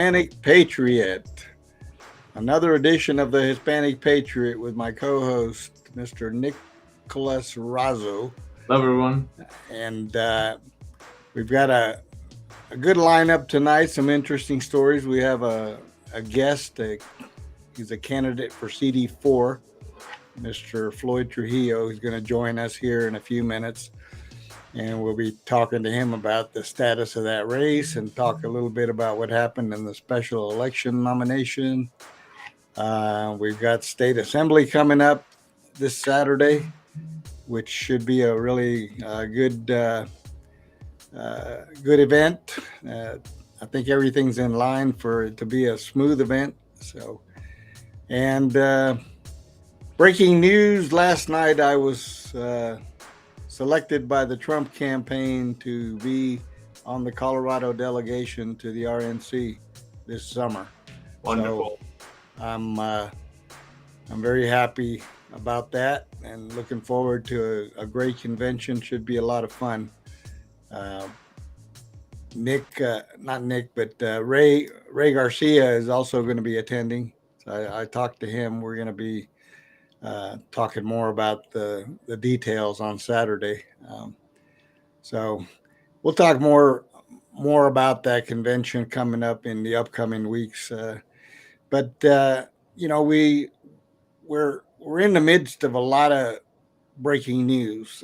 Hispanic Patriot. Another edition of the Hispanic Patriot with my co host, Mr. Nicholas Razzo. Hello, everyone. And we've got a good lineup tonight, some interesting stories. We have a guest, he's a candidate for CD4, Mr. Floyd Trujillo. He's going to join us here in a few minutes. And we'll be talking to him about the status of that race and talk a little bit about what happened in the special election nomination. We've got state assembly coming up this Saturday, which should be a really good event. I think everything's in line for it to be a smooth event. And breaking news last night, I was selected by the Trump campaign to be on the Colorado delegation to the RNC this summer. Wonderful. So I'm very happy about that and looking forward to a great convention. Should be a lot of fun. Not Nick, but Ray Garcia is also going to be attending. So I talked to him. We're going to be talking more about the details on Saturday. So we'll talk more about that convention coming up in the upcoming weeks. But we're in the midst of a lot of breaking news.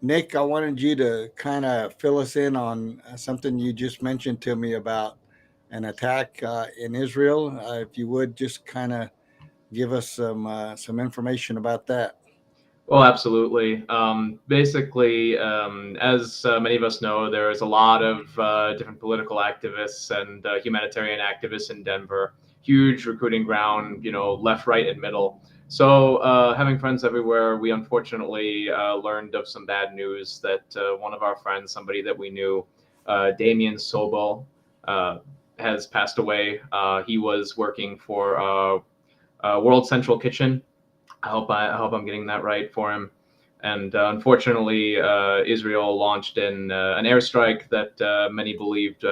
Nick, I wanted you to kind of fill us in on something you just mentioned to me about an attack in Israel. If you would just kind of give us some information about that. Well, absolutely. Basically, as many of us know, there is a lot of different political activists and humanitarian activists in Denver. Huge recruiting ground, left, right, and middle. So, having friends everywhere, we unfortunately learned of some bad news that one of our friends, somebody that we knew, Damien Sobel, has passed away. He was working for World Central Kitchen. I hope I'm getting that right for him. And unfortunately, Israel launched in an airstrike that many believed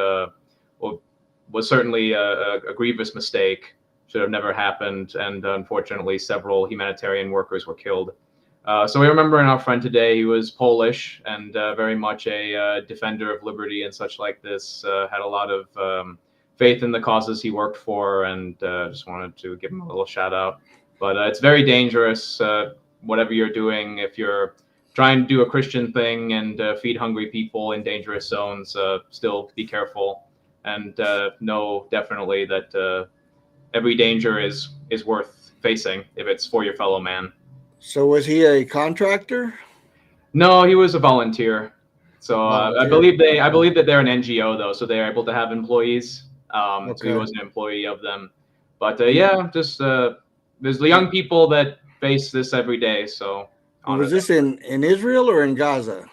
was certainly a grievous mistake. Should have never happened. And unfortunately, several humanitarian workers were killed. So we remember our friend today. He was Polish and very much a defender of liberty and such like this. Had a lot of faith in the causes he worked for, and just wanted to give him a little shout out. But it's very dangerous, whatever you're doing. If you're trying to do a Christian thing and feed hungry people in dangerous zones, still be careful and know definitely that every danger is worth facing if it's for your fellow man. So was he a contractor? No, he was a volunteer. So I Volunteer. believe that they're an NGO though, so they're able to have employees. So he Okay. was an employee of them. But yeah, just there's the young people that face this every day. So honor Was this in Israel or in Gaza?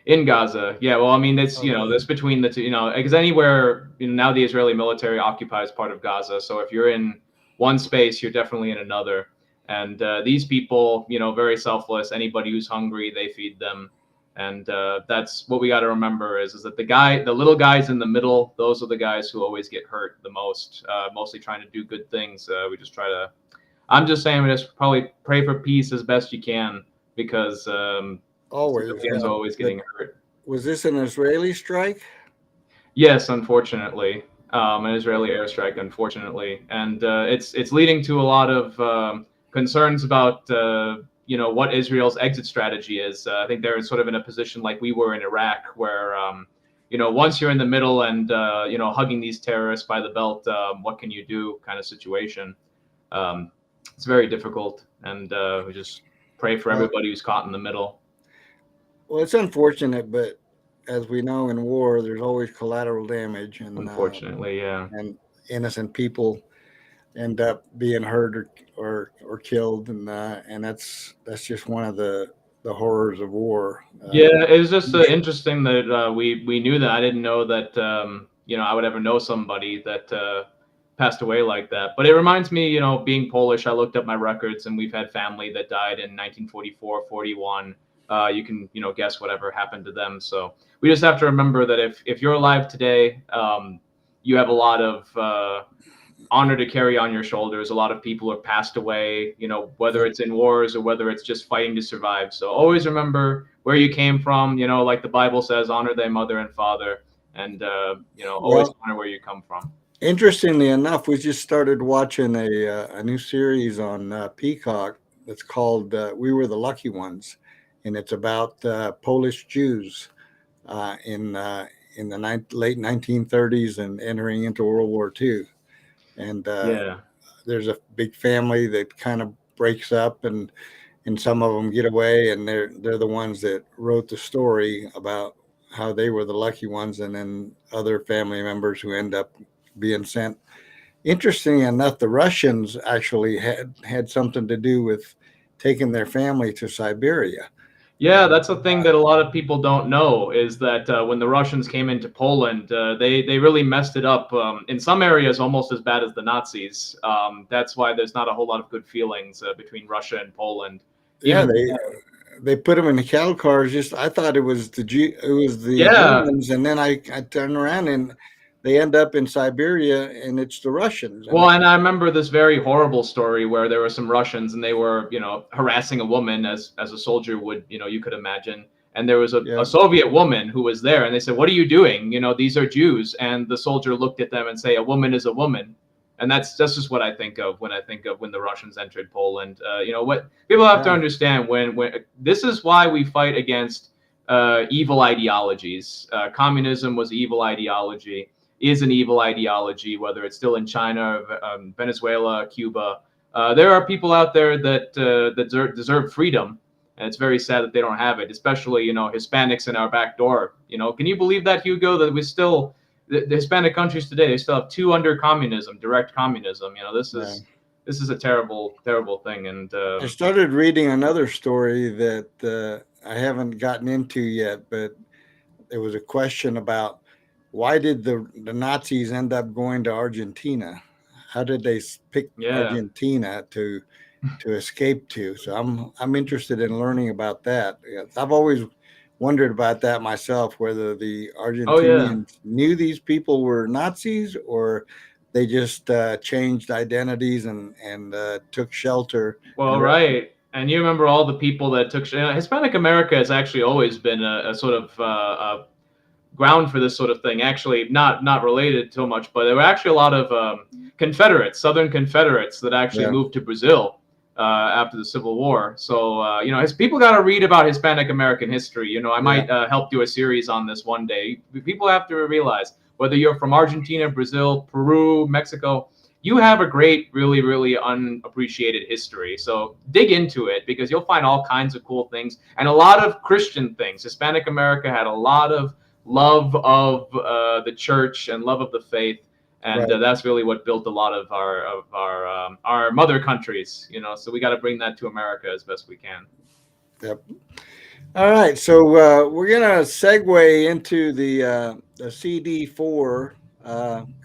in Gaza. Yeah, well, I mean, it's Okay. that's between the two. Because anywhere now the Israeli military occupies part of Gaza. So if you're in one space, you're definitely in another. And these people, very selfless. Anybody who's hungry, they feed them. And that's what we got to remember is that the little guys in the middle, those are the guys who always get hurt the most. Mostly trying to do good things. We just try to. I'm just saying, we just probably pray for peace as best you can because Always. civilians are always getting hurt. Was this an Israeli strike? Yes, unfortunately, an Israeli airstrike, unfortunately, and it's leading to a lot of concerns about what Israel's exit strategy is. I think they're sort of in a position like we were in Iraq, where once you're in the middle and hugging these terrorists by the belt, what can you do? Kind of situation. Um, it's very difficult, and we just pray for Well, everybody who's caught in the middle. well, it's unfortunate, but as we know in war, there's always collateral damage, Unfortunately, yeah. and innocent people end up being hurt or killed, and that's just one of the horrors of war. Yeah, it was just interesting that we knew that. I didn't know that I would ever know somebody that passed away like that. But it reminds me, being Polish, I looked up my records, and we've had family that died in 1944, 41. You can guess whatever happened to them. So we just have to remember that if you're alive today, you have a lot of honor to carry on your shoulders. A lot of people have passed away, whether Yep. it's in wars or whether it's just fighting to survive. So always remember where you came from. Like the Bible says, honor thy mother and father, and always Well, honor where you come from. interestingly enough, we just started watching a new series on Peacock that's called "We Were the Lucky Ones," and it's about Polish Jews in the late 1930s and entering into World War II. And Yeah. there's a big family that kind of breaks up, and some of them get away, and they're the ones that wrote the story about how they were the lucky ones, and then other family members who end up being sent. Interesting enough, the Russians actually had something to do with taking their family to Siberia. Yeah, that's the thing that a lot of people don't know is that when the Russians came into Poland, they really messed it up in some areas almost as bad as the Nazis. That's why there's not a whole lot of good feelings between Russia and Poland, Yeah, even they put them in the cattle cars. Just I thought it was the yeah. Germans, and then I turn around and they end up in Siberia, and it's the Russians. And Well, and I remember this very horrible story where there were some Russians and they were, harassing a woman as a soldier would, you could imagine. And there was a yeah, Soviet woman who was there, and they said, "What are you doing? These are Jews." And the soldier looked at them and say, "A woman is a woman." And that's just what I think of when I think of when the Russians entered Poland. What people have to yeah, understand when this is why we fight against evil ideologies. Communism was evil ideology, is an evil ideology, whether it's still in China, Venezuela, Cuba. There are people out there that deserve freedom, and it's very sad that they don't have it. Especially Hispanics in our back door. Can you believe that, Hugo? That we still the Hispanic countries today, they still have two under communism, direct communism. yeah. This is a terrible terrible thing, and I started reading another story that I haven't gotten into yet, but there was a question about why did the Nazis end up going to Argentina? How did they pick yeah. Argentina to escape to? So I'm interested in learning about that. Yeah, I've always wondered about that myself, whether the Oh yeah. Argentinians knew these people were Nazis or they just changed identities and took shelter. Well, And right. And you remember all the people that took Hispanic America has actually always been a sort of ground for this sort of thing. Actually, not related so much, but there were actually a lot of Confederates, Southern Confederates, that actually yeah, moved to Brazil after the Civil War. So his people got to read about Hispanic American history. I yeah, might help do a series on this one day. People have to realize whether you're from Argentina, Brazil, Peru, Mexico. You have a great, really, really unappreciated history. So dig into it because you'll find all kinds of cool things and a lot of Christian things. Hispanic America had a lot of love of the church and love of the faith, and right. that's really what built a lot of our mother countries. So we got to bring that to America as best we can. Yep. All right, so we're gonna segue into the CD4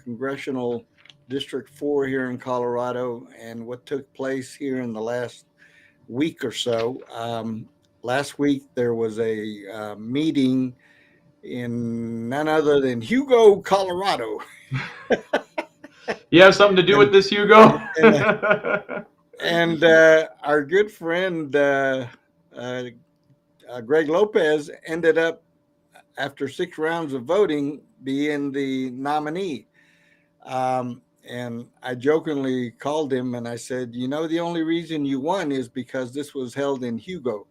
Congressional District 4 here in Colorado and what took place here in the last week or so. Last week there was a meeting in none other than Hugo, Colorado, You have something to do with and this, Hugo? and and our good friend uh, Greg Lopez ended up after 6 rounds of voting being the nominee. And I jokingly called him and I said, the only reason you won is because this was held in Hugo.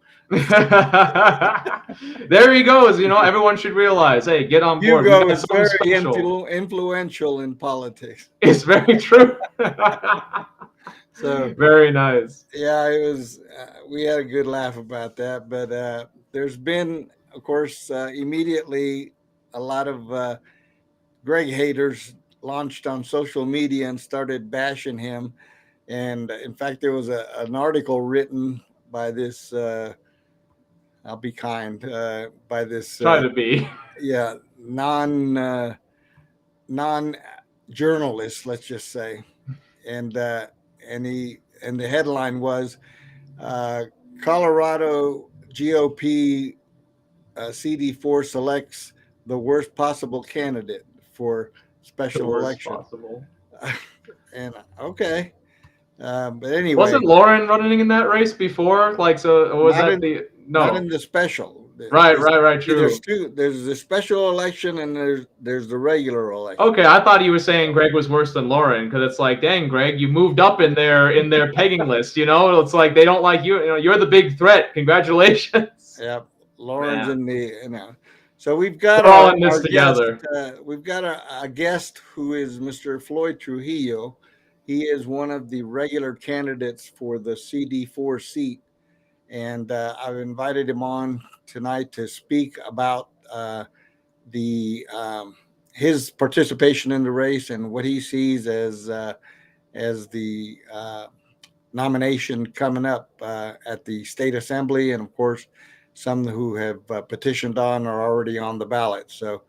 There he goes. Everyone should realize, hey, get on board. We Hugo got is something very special. influential in politics. It's very true. So, Very nice. yeah, it was, we had a good laugh about that. But there's been, of course, immediately a lot of Greg haters launched on social media and started bashing him. And in fact, there was an article written by this, I'll be kind, by this, Try to be. yeah, non journalist, let's just say. And, and the headline was uh, Colorado GOP CD4 selects the worst possible candidate for special worst election. possible. And okay, but anyway, Wasn't Lauren running in that race before? Like, so was not that in the not no? in the special. Right, This- right, right. There's True. two. There's the special election and there's the regular election. Okay, I thought you were saying Greg was worse than Lauren because it's like, dang, Greg, you moved up in their pegging list. You know, it's like they don't like you. You know, you're the big threat. Congratulations. Yep, Lauren's Man, in the So we've got we're all in this our guest. together. We've got a guest who is Mr. Floyd Trujillo. He is one of the regular candidates for the CD4 seat, and I've invited him on tonight to speak about the his participation in the race and what he sees as the nomination coming up at the state assembly, and of course, some who have petitioned on are already on the ballot. So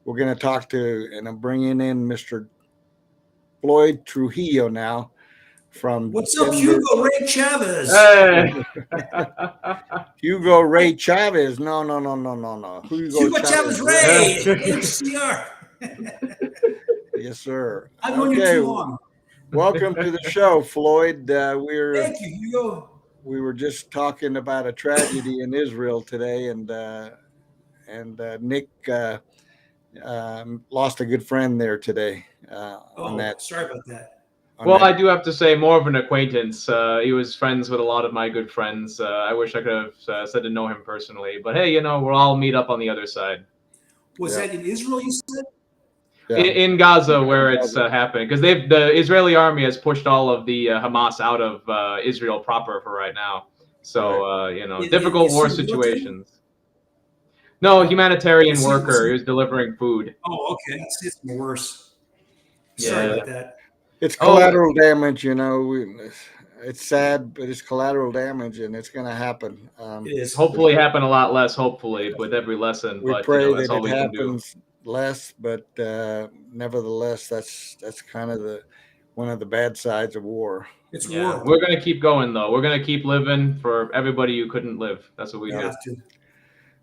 we're going to talk to, and I'm bringing in Mr. Floyd Trujillo now from What's up, Denver. Hugo Ray Chavez? Hey. Hugo Ray Chavez. No. Hugo Chavez Ray, HCR. Yes, sir. I've known you too long. Welcome to the show, Floyd. Thank you, Hugo. We were just talking about a tragedy in Israel today, and Nick lost a good friend there today. On that, sorry about that. Well, I do have to say, more of an acquaintance. He was friends with a lot of my good friends. I wish I could have said to know him personally, but hey, you know, we'll all meet up on the other side. Was that in Israel, you said? Yeah. In Gaza, where it's happening, because the Israeli army has pushed all of the Hamas out of Israel proper for right now. So you know, difficult war situations. No, humanitarian worker. He was delivering food. Oh, okay. It's worse. Yeah. Sorry about that. It's collateral damage, you know. It's sad, but it's collateral damage, and it's going to happen. It is. Hopefully, happen a lot less. Hopefully, with every lesson. We but pray you know, that's that all it we can do. happens less, but nevertheless, that's kind of one of the bad sides of war. It's war. We're going to keep going, though. We're going to keep living for everybody who couldn't live. That's what we have to.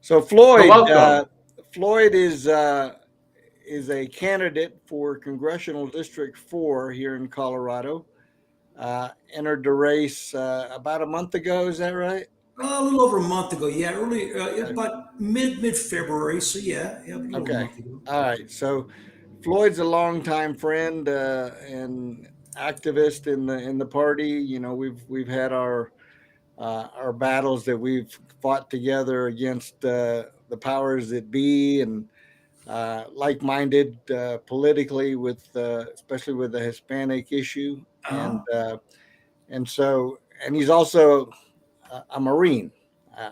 So Floyd, welcome. Floyd is a candidate for Congressional District 4 here in Colorado. Entered the race about a month ago. Is that right? A little over a month ago. Yeah, early, about mid-February. So yeah, a little over a month ago. All right. So Floyd's a longtime friend and activist in the party. You know, we've had our battles that we've fought together against the powers that be, and like-minded politically with especially with the Hispanic issue. And he's also a Marine.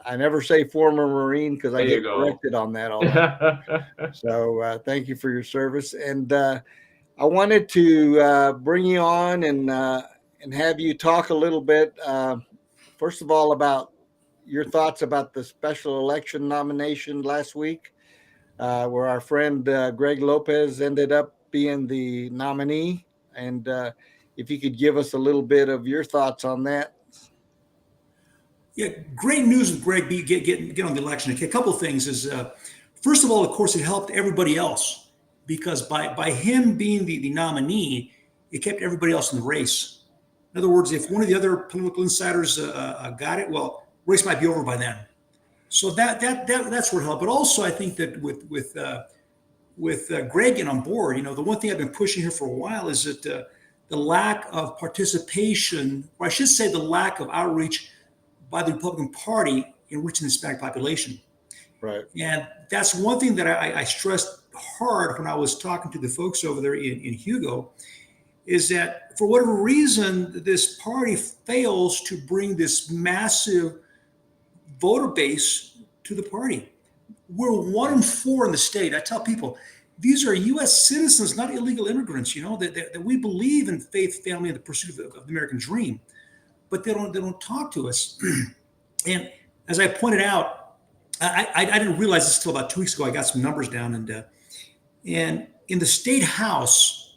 I never say former Marine because I get corrected on that all the time. So thank you for your service. And I wanted to bring you on and have you talk a little bit, first of all, about your thoughts about the special election nomination last week, where our friend Greg Lopez ended up being the nominee. And if you could give us a little bit of your thoughts on that. Yeah, great news with Greg get on the election. A couple of things is, first of all, of course, it helped everybody else because by him being the nominee, it kept everybody else in the race. In other words, if one of the other political insiders got it, well, race might be over by then. So that's where it helped. But also, I think that with Greg getting on board, you know, the one thing I've been pushing here for a while is that the lack of participation, or I should say, the lack of outreach by the Republican Party in reaching the Hispanic population. Right. And that's one thing that I stressed hard when I was talking to the folks over there in Hugo, is that for whatever reason, this party fails to bring this massive voter base to the party. We're 1 in 4 in the state. I tell people, these are U.S. citizens, not illegal immigrants, you know, that we believe in faith, family, and the pursuit of the American dream. But they don't talk to us. And as I pointed out, I didn't realize this until about 2 weeks ago. I got some numbers down, and in the state house,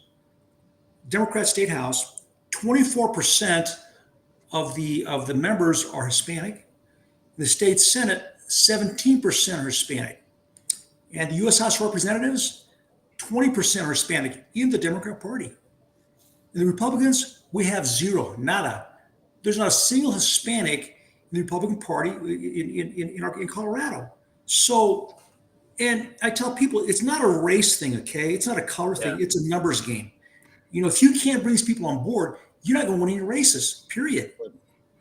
Democrat state house, 24% of the members are Hispanic. In the state Senate, 17% are Hispanic. And the U.S. House of Representatives, 20% are Hispanic in the Democrat Party. In the Republicans, we have zero, nada. There's not a single Hispanic in the Republican Party in Colorado. So, and I tell people, it's not a race thing, okay? It's not a color thing. It's a numbers game. You know, if you can't bring these people on board, you're not going to win any races. Period.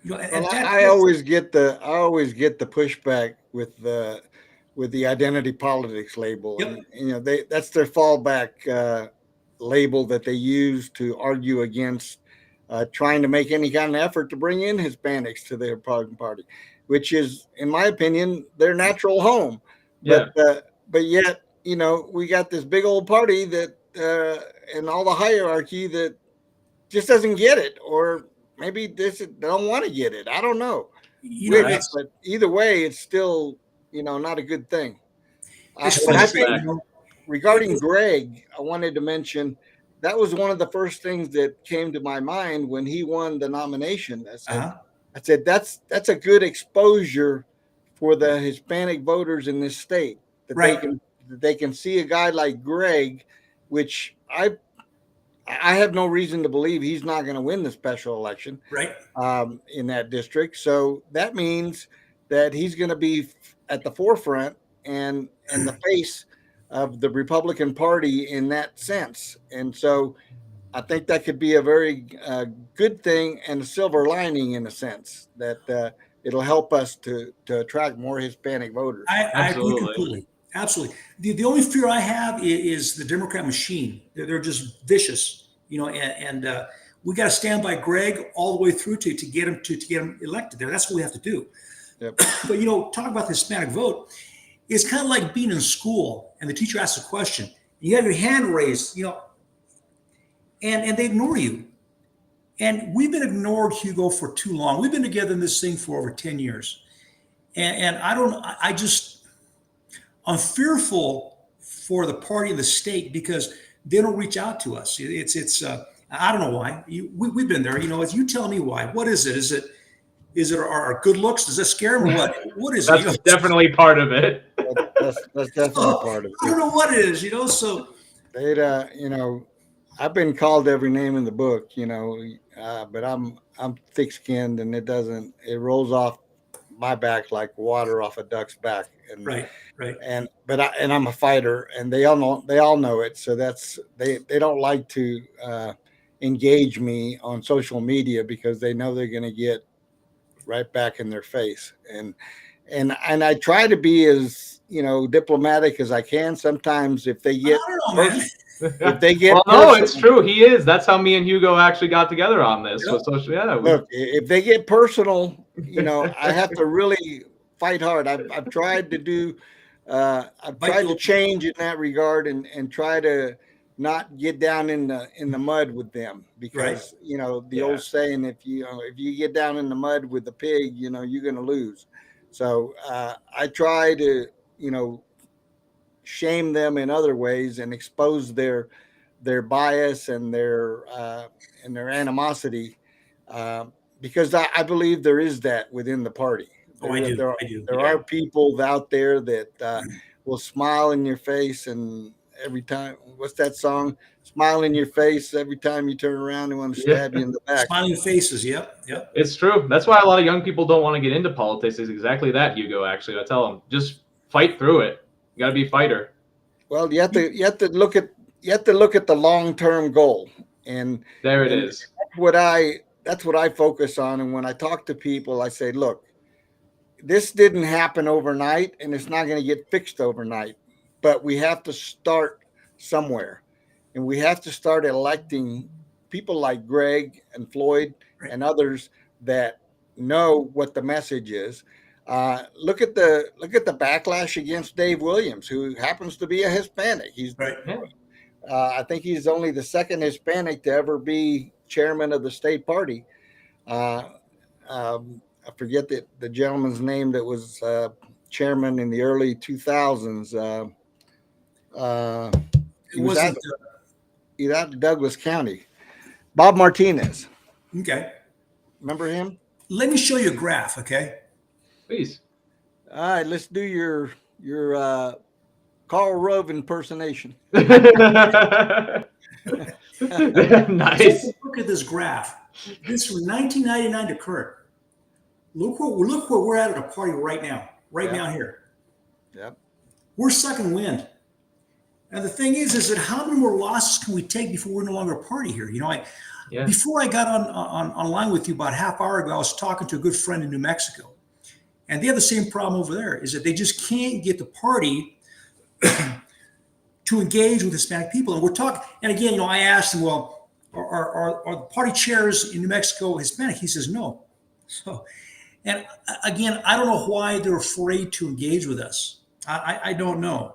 You know, well, I always get the pushback with the identity politics label. Yep. And, you know, that's their fallback label that they use to argue against trying to make any kind of effort to bring in Hispanics to the Republican Party, which is, in my opinion, their natural home. Yeah. But yet, you know, we got this big old party that and all the hierarchy that just doesn't get it, or maybe they don't want to get it. I don't know. You know, But either way, it's still, you know, not a good thing. it's But I frustrating, think you know. regarding Greg, I wanted to mention that was one of the first things that came to my mind when he won the nomination. I said that's a good exposure for the Hispanic voters in this state, that they can see a guy like Greg, which I have no reason to believe he's not going to win the special election in that district. So that means that he's going to be at the forefront and the face of the Republican Party in that sense. And so I think that could be a very good thing and a silver lining in a sense that it'll help us to attract more Hispanic voters. I agree completely. Absolutely. The only fear I have is the Democrat machine. They're just vicious, you know, and we got to stand by Greg all the way through to get him elected there. That's what we have to do. Yep. But, you know, talk about the Hispanic vote. It's kind of like being in school and the teacher asks a question. You have your hand raised, you know, and they ignore you. And we've been ignored, Hugo, for too long. We've been together in this thing for over 10 years. And I'm fearful for the party and the state because they don't reach out to us. I don't know why. We've been there. You know, you tell me why. What is it? Is it our good looks? Does that scare them or what? What is That's it? You know, definitely part of it. That's definitely part of it. I don't know what it is. You know, so you know, I've been called every name in the book. You know, but I'm thick-skinned and it rolls off my back like water off a duck's back. And, right. And I'm a fighter, and they all know it. So they don't like to engage me on social media because they know they're going to get right back in their face. And I try to be as, you know, diplomatic as I can. Sometimes if they get if they get no, it's true. He is. That's how me and Hugo actually got together on this. With social, Look, if they get personal, you know, I have to really fight hard. I've tried to do. I've tried to change in that regard and try to not get down in the mud with them because you know the old saying, if you get down in the mud with the pig, you know you're going to lose. So I try to, you know, shame them in other ways and expose their bias and their animosity because I believe there is that within the party. I do. There are people out there that will smile in your face, and every time, what's that song? Smile in your face every time you turn around and want to stab you in the back. Smiling faces, yep. It's true. That's why a lot of young people don't want to get into politics. Is exactly that, Hugo. Actually, I tell them just fight through it. You got to be a fighter. Well, you have to look at the long-term goal, and there it is. That's what I focus on. And when I talk to people, I say, look, this didn't happen overnight and it's not going to get fixed overnight, but we have to start somewhere, and we have to start electing people like Greg and Floyd and others that know what the message is. Look at the backlash against Dave Williams, who happens to be a Hispanic. He's I think he's only the second Hispanic to ever be chairman of the state party. I forget the gentleman's name that was chairman in the early 2000s. He was out Douglas County. Bob Martinez. Okay. Remember him? Let me show you a graph, okay? Please. All right, let's do your Carl Rove impersonation. Nice. Look at this graph. This from 1999 to current. Look where we're at a party right now. Right now here. Yep. We're sucking wind. And the thing is that how many more losses can we take before we're no longer a party here? You know, before I got online with you about half hour ago, I was talking to a good friend in New Mexico. And they have the same problem over there, is that they just can't get the party to engage with Hispanic people. And we're talking, and again, you know, I asked him, well, are the party chairs in New Mexico Hispanic? He says no. So, and again, I don't know why they're afraid to engage with us. I don't know.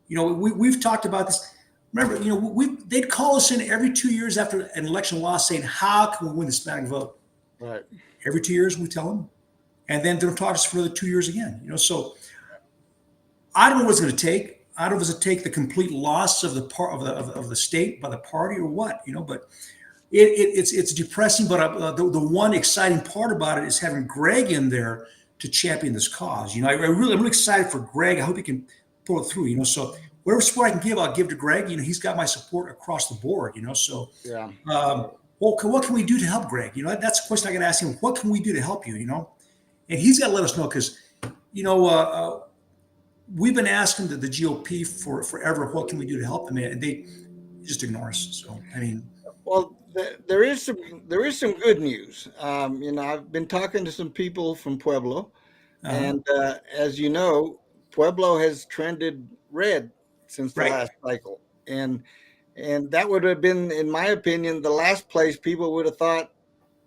You know, we've talked about this. Remember, you know, they'd call us in every 2 years after an election loss saying, how can we win the Hispanic vote? Right. Every 2 years we tell them. And then they'll talk to us for another 2 years again. You know, so I don't know what it's going to take. I don't know if it's going to take the complete loss of the state by the party or what, you know, but it's depressing. But the one exciting part about it is having Greg in there to champion this cause. You know, I'm really excited for Greg. I hope he can pull it through, you know, so whatever support I can give, I'll give to Greg. You know, he's got my support across the board, you know, so yeah. Well, what can we do to help Greg? You know, that's the question I got to ask him. What can we do to help you, you know? And he's got to let us know because, you know, we've been asking the GOP for forever, what can we do to help them? And they just ignore us. So, I mean. Well, there is some good news. You know, I've been talking to some people from Pueblo, and as you know, Pueblo has trended red since the last cycle. And that would have been, in my opinion, the last place people would have thought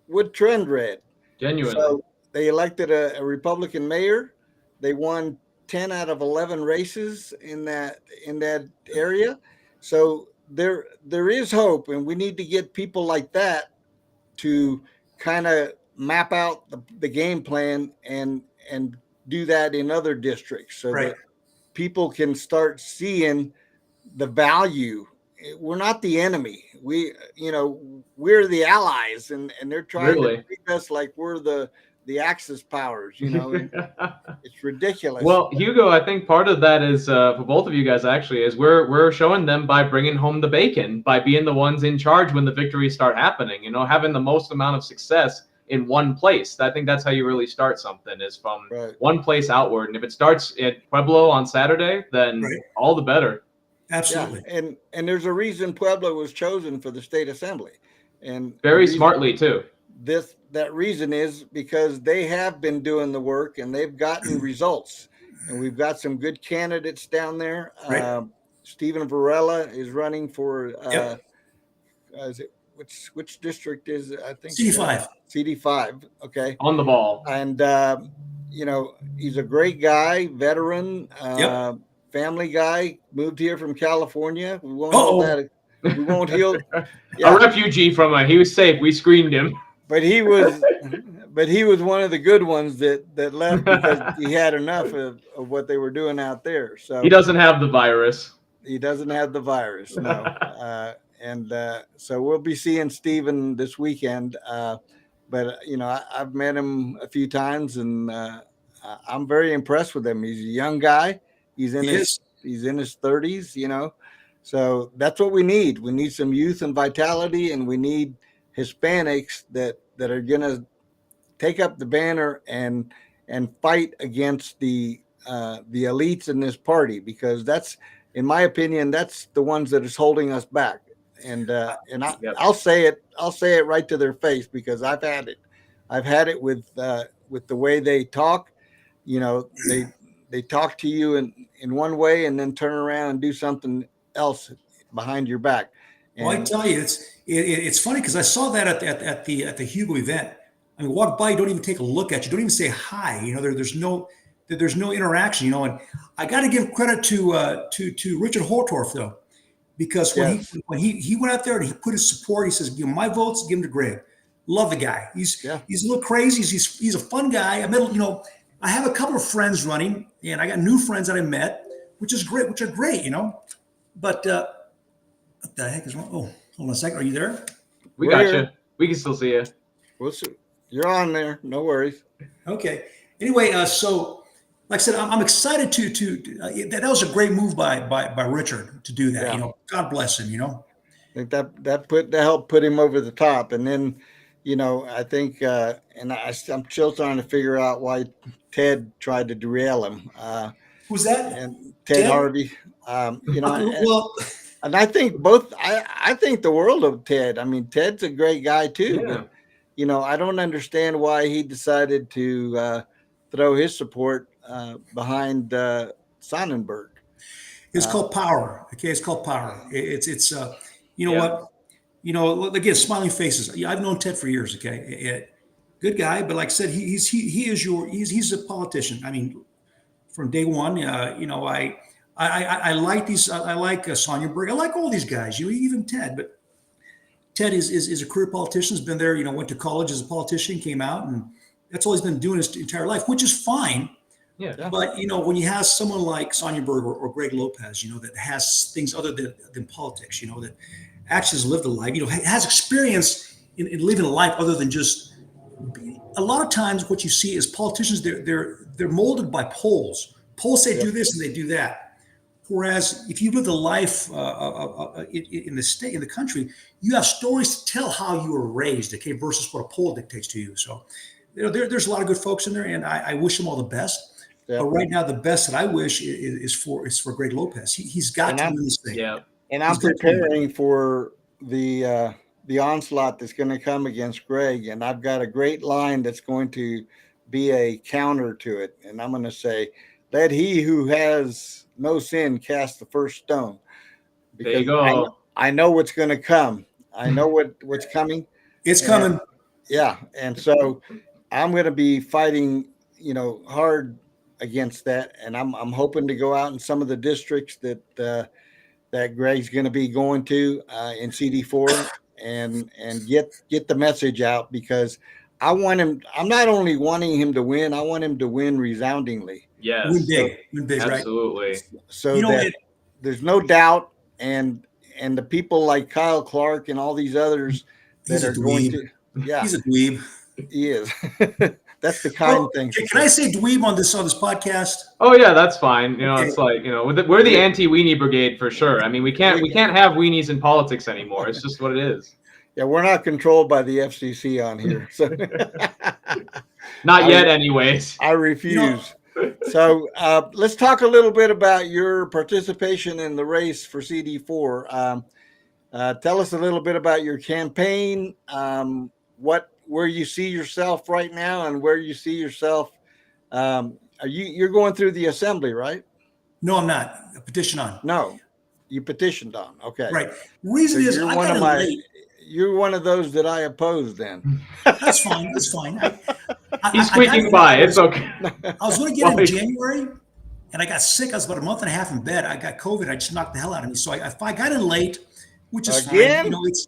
would trend red. Genuinely. So they elected a Republican mayor. They won 10 out of 11 races in that area. So there is hope, and we need to get people like that to kind of map out the game plan and do that in other districts so that people can start seeing the value. We're not the enemy. We're the allies, and they're trying to treat us like we're the Axis powers, you know. It's ridiculous. Well, Hugo, I think part of that is for both of you guys actually is we're showing them by bringing home the bacon, by being the ones in charge when the victories start happening, you know, having the most amount of success in one place. I think that's how you really start something, is from one place outward. And if it starts at Pueblo on Saturday, then all the better. Absolutely. Yeah. And there's a reason Pueblo was chosen for the state assembly, and very smartly too. That reason is because they have been doing the work and they've gotten results, and we've got some good candidates down there. Stephen Varela is running for is it which district is it? I think CD5. CD5. Okay. On the ball. And you know, he's a great guy, veteran, family guy, moved here from California. We won't hold that. We won't heal. A refugee from he was safe. We screened him. But he was one of the good ones that left because he had enough of what they were doing out there. So he doesn't have the virus. He doesn't have the virus, no. So we'll be seeing Stephen this weekend. But you know, I've met him a few times, and I'm very impressed with him. He's a young guy. He's in his 30s, you know. So that's what we need. We need some youth and vitality, and we need Hispanics that are going to take up the banner and fight against the elites in this party, because that's, in my opinion, that's the ones that is holding us back. And I'll say it right to their face, because I've had it with the way they talk. You know, they talk to you in one way and then turn around and do something else behind your back. And well, I tell you, it's funny because I saw that at the Hugo event. I mean, walk by, you don't even take a look at you, don't even say hi. You know, there's no interaction. You know, and I got to give credit to Richard Holtorf though, because when he went out there and he put his support, he says, you know, my votes, give them to Greg. Love the guy. He's a little crazy. He's a fun guy. I have a couple of friends running, and I got new friends that I met, which are great. You know, but. What the heck is wrong? Oh, hold on a second. Are you there? We got you. We can still see you. You're on there. No worries. Okay. Anyway, so like I said, I'm excited that was a great move by Richard to do that. Yeah. You know, God bless him. You know, I think that helped put him over the top. And then, I think, I'm still trying to figure out why Ted tried to derail him. who's that? And Ted Ted? Harvey, and, Well, and I think both. I think the world of Ted. I mean, Ted's a great guy too, Yeah. but I don't understand why he decided to throw his support behind Sonnenberg. it's called power. Okay, it's called power. It's you know Yeah. what? You know, again, smiling faces. Yeah, I've known Ted for years. Okay, good guy, but like I said, he's a politician. I mean, from day one, I like these. I like Sonia Berg. I like all these guys. Even Ted, but Ted is a career politician. Has been there. You know, went to college as a politician, came out, and that's all he's been doing his entire life, which is fine. Yeah. But when you have someone like Sonia Berg or Greg Lopez, that has things other than politics, that actually has lived a life, has experience in living a life other than just. A lot of times, what you see is politicians. They're molded by polls. Polls say do this and they do that. Whereas if you live the life in the state, in the country, you have stories to tell how you were raised. Okay, versus what a poll dictates to you. So, there's a lot of good folks in there, and I wish them all the best. Yeah. But right now, the best that I wish is for Greg Lopez. He's got to win this thing. Yeah. And I'm preparing for the onslaught that's going to come against Greg, and I've got a great line that's going to be a counter to it, and I'm going to say, "Let he who has no sin cast the first stone." There you Because go. I know what's going to come. I know what's coming. It's coming. Yeah, and so I'm going to be fighting, hard against that, and I'm hoping to go out in some of the districts that Greg's going to be going to in CD4 and get the message out, because I want him. I'm not only wanting him to win, I want him to win resoundingly. Yes. Win big, right? Absolutely. So that there's no doubt, and the people like Kyle Clark and all these others that are going to. Yeah, he's a dweeb. He is. That's the kind thing. Can I say dweeb on this podcast? Oh yeah, that's fine. Okay. It's like we're the anti-weenie brigade for sure. I mean, we can't have weenies in politics anymore. It's just what it is. Yeah, we're not controlled by the FCC on here. So not yet, anyways. I refuse. So let's talk a little bit about your participation in the race for CD4. Tell us a little bit about your campaign, where you see yourself right now, and where you see yourself. You're going through the assembly, right? No, I'm not. A petition on. No, you petitioned on. Okay, right. Reason is you're I one got of my. late. You're one of those that I oppose. Then that's fine. That's fine. He's squeaking by. It's okay. I was going to get in January, and I got sick. I was about a month and a half in bed. I got COVID. I just knocked the hell out of me. So I got in late, which is fine. It's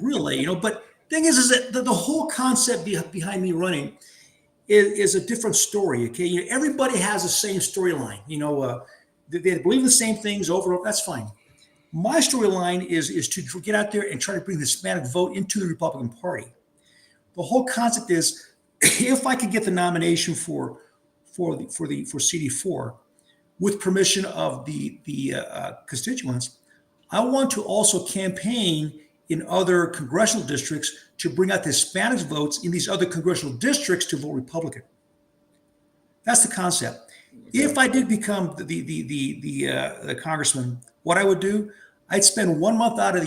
real late. But thing is that the whole concept behind me running is a different story. Okay, everybody has the same storyline. They believe the same things over. That's fine. My storyline is to get out there and try to bring the Hispanic vote into the Republican Party. The whole concept is, if I could get the nomination for CD4 with permission of the constituents, I want to also campaign in other congressional districts to bring out the Hispanic votes in these other congressional districts to vote Republican. That's the concept. Okay. If I did become the congressman, what I would do, I'd spend 1 month out of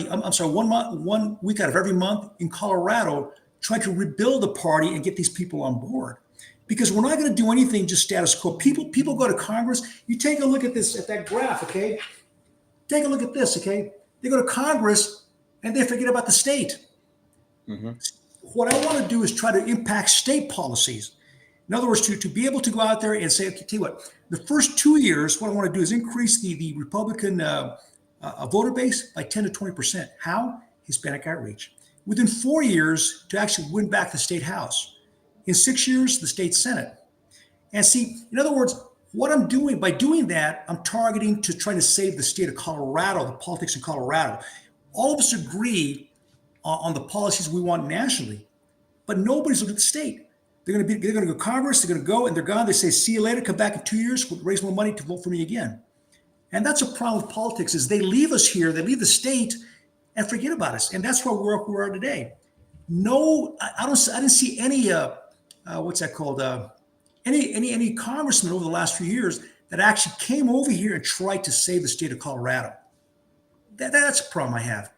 one week out of every month in Colorado trying to rebuild the party and get these people on board. Because we're not going to do anything just status quo. People go to Congress. You take a look at that graph, okay? Take a look at this, okay? They go to Congress and they forget about the state. Mm-hmm. What I want to do is try to impact state policies. In other words, to be able to go out there and say, okay, tell you what, the first 2 years, what I want to do is increase the Republican voter base by 10 to 20%. How? Hispanic outreach. Within 4 years, to actually win back the state house. In 6 years, the state senate. And see, in other words, what I'm doing, by doing that, I'm targeting to try to save the state of Colorado, the politics in Colorado. All of us agree on the policies we want nationally, but nobody's looked at the state. They're going to go to Congress. They're going to go and they're gone. They say, see you later. Come back in 2 years. Raise more money to vote for me again. And that's a problem with politics is they leave us here. They leave the state and forget about us. And that's where we are today. No, I didn't see any, what's that called? Any congressman over the last few years that actually came over here and tried to save the state of Colorado. That's a problem I have.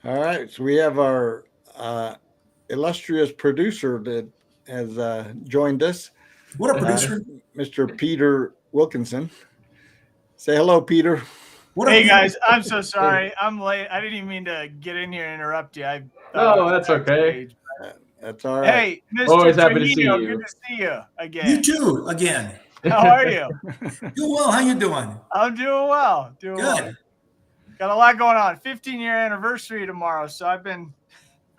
All right. So we have our illustrious producer that has joined us. What a producer. Mr. Peter Wilkinson. Say hello, Peter. Hey guys, I'm so sorry. I'm late. I didn't even mean to get in here and interrupt you. No, that's okay. That's all right. Hey, Mr. Always happy to see Trujillo, you. good to see you again. You too, again. How are you? Doing well. How you doing? I'm doing well. Doing Good. well. Got a lot going on. 15-year anniversary tomorrow, so I've been.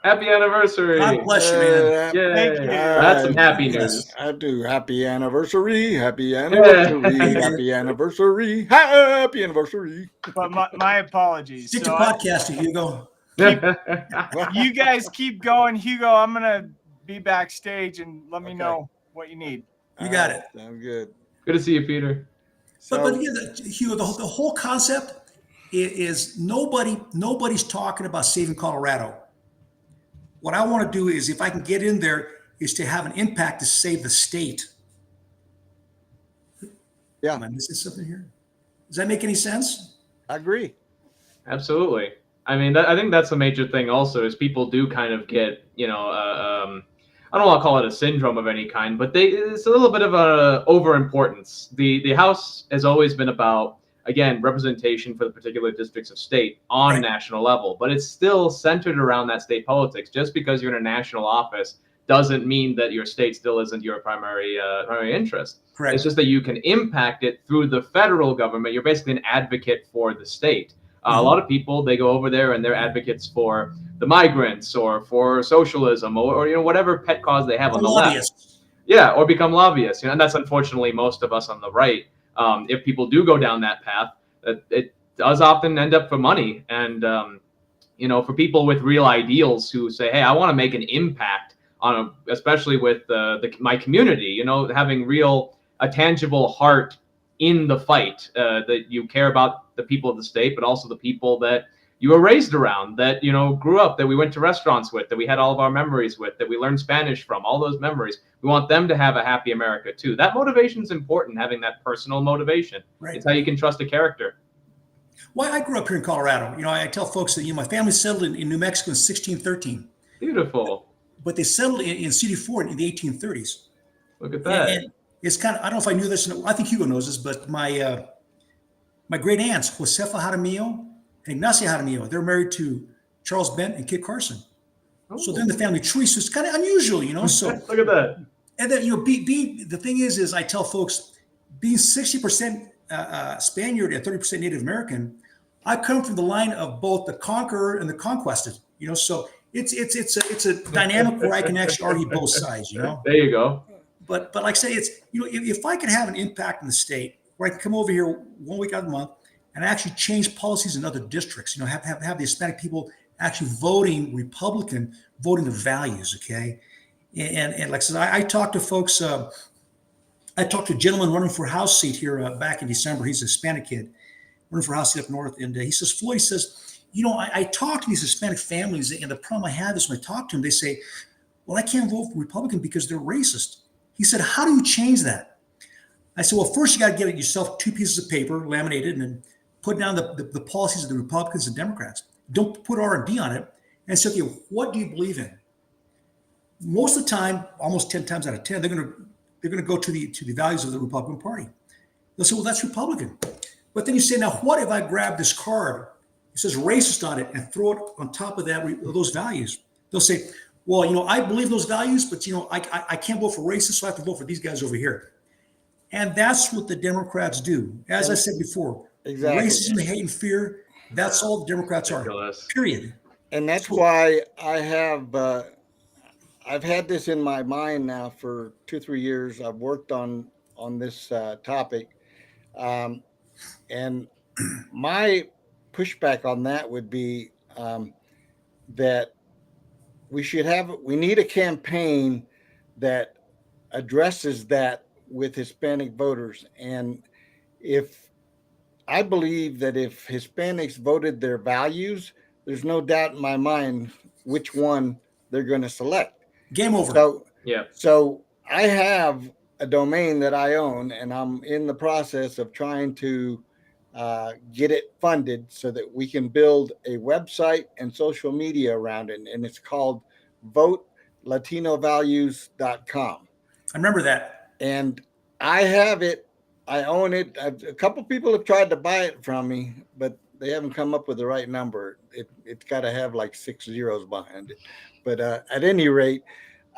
Happy anniversary. God bless you, man. Yay. Thank you. That's some happy news. I do. Happy anniversary. Happy anniversary. Happy anniversary. Happy anniversary. But my apologies. Stick to So podcasting, Hugo. you guys keep going. Hugo, I'm going to be backstage and let me know what you need. You got it. Sounds good. Good to see you, Peter. But again, Hugo, the whole concept is nobody's talking about saving Colorado. What I want to do is, if I can get in there, is to have an impact to save the state. Yeah. Am I missing something here? Does that make any sense? I agree. Absolutely. I mean, I think that's a major thing also is people do kind of get, I don't want to call it a syndrome of any kind, but it's a little bit of a overimportance. The House has always been about, again, representation for the particular districts of state on a national level, but it's still centered around that state politics. Just because you're in a national office doesn't mean that your state still isn't your primary interest. Correct. It's just that you can impact it through the federal government. You're basically an advocate for the state. A lot of people, they go over there and they're advocates for the migrants or for socialism or whatever pet cause they have on the left. Yeah, or become lobbyists. And that's unfortunately most of us on the right. If people do go down that path, it does often end up for money. And, for people with real ideals who say, hey, I want to make an impact on, especially with my community, having a tangible heart in the fight, that you care about the people of the state, but also the people that you were raised around, that, grew up, that we went to restaurants with, that we had all of our memories with, that we learned Spanish from, all those memories. We want them to have a happy America too. That motivation is important, having that personal motivation. Right. It's how you can trust a character. Well, I grew up here in Colorado. I tell folks that, my family settled in New Mexico in 1613. Beautiful. But they settled in CD4 in the 1830s. Look at that. And it's kind of, I don't know if I knew this, I think Hugo knows this, but my great aunts, Josefa Jaramillo and Ignacia Jaramillo, they're married to Charles Bent and Kit Carson. Oh. So they're in the family tree. So it's kind of unusual, So look at that. And then, the thing is I tell folks, being 60% Spaniard and 30% Native American, I come from the line of both the conqueror and the conquested, So it's a dynamic where I can actually argue both sides, There you go. But like I say, it's, if I could have an impact in the state where I can come over here 1 week out of the month and actually change policies in other districts, have the Hispanic people actually voting Republican, voting the values. Okay. And like I said, I talked to folks, I talked to a gentleman running for House seat here back in December. He's a Hispanic kid running for House seat up north. And he says, Floyd, I talk to these Hispanic families, and the problem I have is when I talk to them, they say, well, I can't vote for Republican because they're racist. He said, how do you change that? I said, well, first you got to get yourself 2 pieces of paper, laminated, and then put down the policies of the Republicans and Democrats. Don't put R&D on it. And say, okay, what do you believe in? Most of the time, almost 10 times out of 10, they're going to go to the values of the Republican Party. They'll say, well, that's Republican. But then you say, now what if I grab this card, it says racist on it, and throw it on top of those values? They'll say, well, I believe those values, but, I can't vote for racists, so I have to vote for these guys over here. And that's what the Democrats do. As I said before, exactly. Racism, hate, and fear, that's all the Democrats are, period. And that's why I've had this in my mind now for 2-3 years. I've worked on this topic. And my pushback on that would be that we need a campaign that addresses that with Hispanic voters. And if I believe that if Hispanics voted their values, there's no doubt in my mind which one they're going to select. Game over. So, Yeah. so I have a domain that I own, and I'm in the process of trying to get it funded so that we can build a website and social media around it. And it's called VoteLatinoValues.com. I remember that. And I have it. I own it. A couple people have tried to buy it from me, but they haven't come up with the right number. It's got to have like 6 zeros behind it. But at any rate,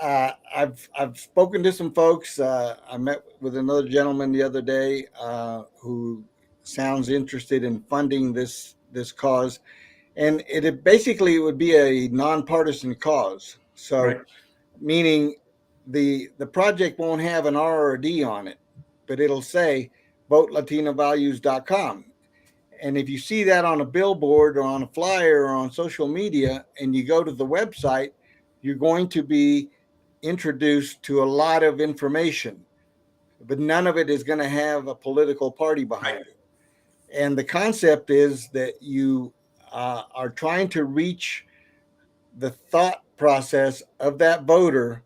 I've spoken to some folks. I met with another gentleman the other day who sounds interested in funding this cause, and it basically would be a nonpartisan cause. So, Right. meaning the project won't have an R or a D on it, but it'll say VoteLatinoValues.com. And if you see that on a billboard or on a flyer or on social media, and you go to the website, you're going to be introduced to a lot of information, but none of it is going to have a political party behind it. And the concept is that you are trying to reach the thought process of that voter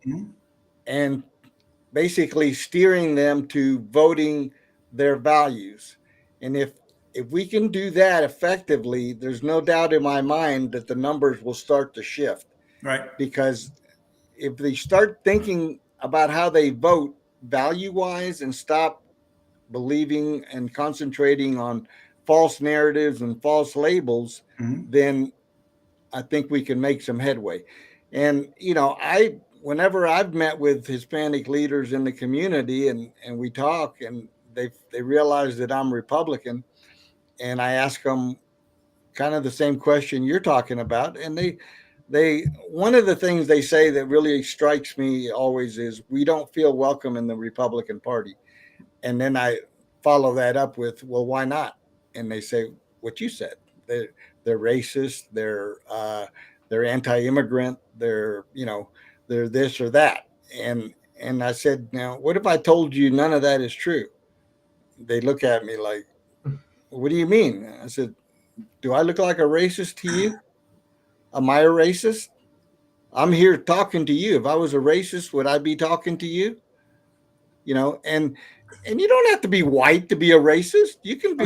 and basically steering them to voting their values. And if we can do that effectively, there's no doubt in my mind that the numbers will start to shift. Right. Because if they start thinking about how they vote value-wise and stop believing and concentrating on false narratives and false labels, then I think we can make some headway. And, whenever I've met with Hispanic leaders in the community and we talk, and they realize that I'm Republican, and I ask them kind of the same question you're talking about. And they one of the things they say that really strikes me always is, we don't feel welcome in the Republican Party. And then I follow that up with, well, why not? And they say what you said. They're racist. They're anti-immigrant. They're this or that. And I said, now, what if I told you none of that is true? They look at me like, what do you mean? I said, do I look like a racist to you? Am I a racist? I'm here talking to you. If I was a racist, would I be talking to you? And you don't have to be white to be a racist. You can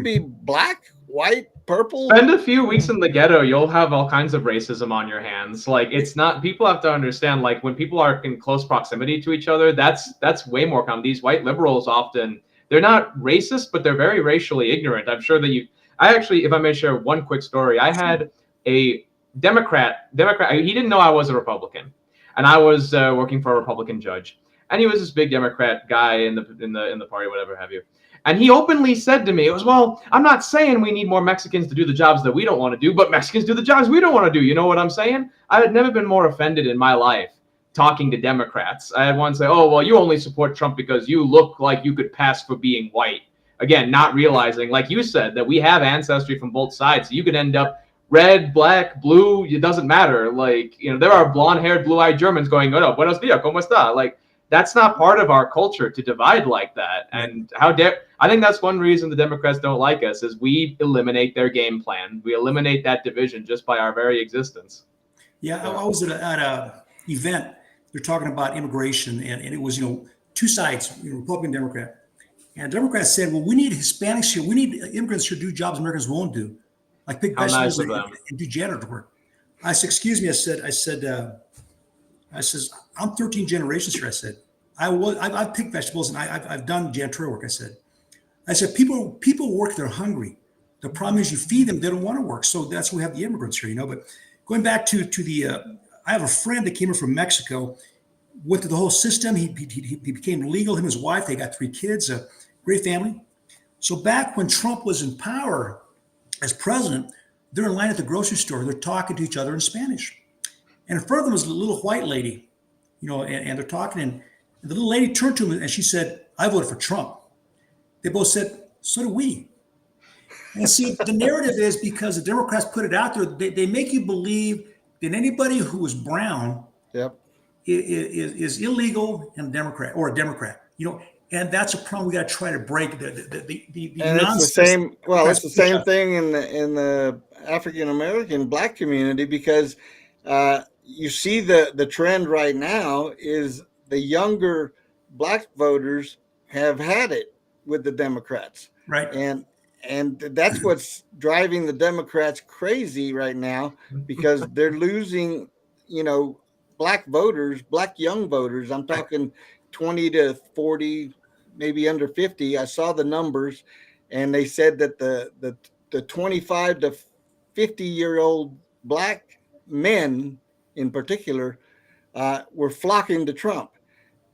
be black, white, purple. Spend a few weeks in the ghetto, you'll have all kinds of racism on your hands. Like, it's not, people have to understand, like, when people are in close proximity to each other, that's way more common. These white liberals often, they're not racist, but they're very racially ignorant. I'm sure that I actually, if I may share one quick story, I had a Democrat, he didn't know I was a Republican, and I was working for a Republican judge, and he was this big Democrat guy in the party, whatever have you. And he openly said to me, it was, well, I'm not saying we need more Mexicans to do the jobs that we don't want to do, but Mexicans do the jobs we don't want to do. You know what I'm saying? I had never been more offended in my life talking to Democrats. I had one say, oh, well, you only support Trump because you look like you could pass for being white. Again, not realizing, like you said, that we have ancestry from both sides. So you could end up red, black, blue, it doesn't matter. Like, there are blonde-haired, blue-eyed Germans going, oh, no, buenos dias, ¿cómo está? Like, that's not part of our culture to divide like that. And I think that's one reason the Democrats don't like us, is we eliminate their game plan. We eliminate that division just by our very existence. Yeah, I was at a event. They're talking about immigration, and it was, two sides, Republican, Democrat. And Democrats said, well, we need Hispanics here. We need immigrants here to do jobs Americans won't do, like pick vegetables and do janitor work. I said, excuse me. I said, I'm 13 generations here. I said, I've picked vegetables and I've done janitorial work. I said, people work, they're hungry. The problem is you feed them, they don't want to work. So that's why we have the immigrants here, But going back to I have a friend that came in from Mexico, went through the whole system. He became legal, him and his wife, they got 3 kids, a great family. So back when Trump was in power as president, they're in line at the grocery store. They're talking to each other in Spanish. And in front of them was a little white lady, and they're talking. And the little lady turned to him and she said, I voted for Trump. They both said, so do we. And see, the narrative is because the Democrats put it out there, they make you believe then anybody who is brown Yep. is illegal and Democrat or a Democrat. And that's a problem we got to try to break. The And it's the nonsense. same. Well, it's the Push same up. thing in the African American Black community, because you see the trend right now is the younger Black voters have had it with the Democrats, Right. and that's what's driving the Democrats crazy right now, because they're losing, Black voters, Black young voters. I'm talking 20 to 40, maybe under 50. I saw the numbers, and they said that the 25 to 50-year-old Black men in particular were flocking to Trump,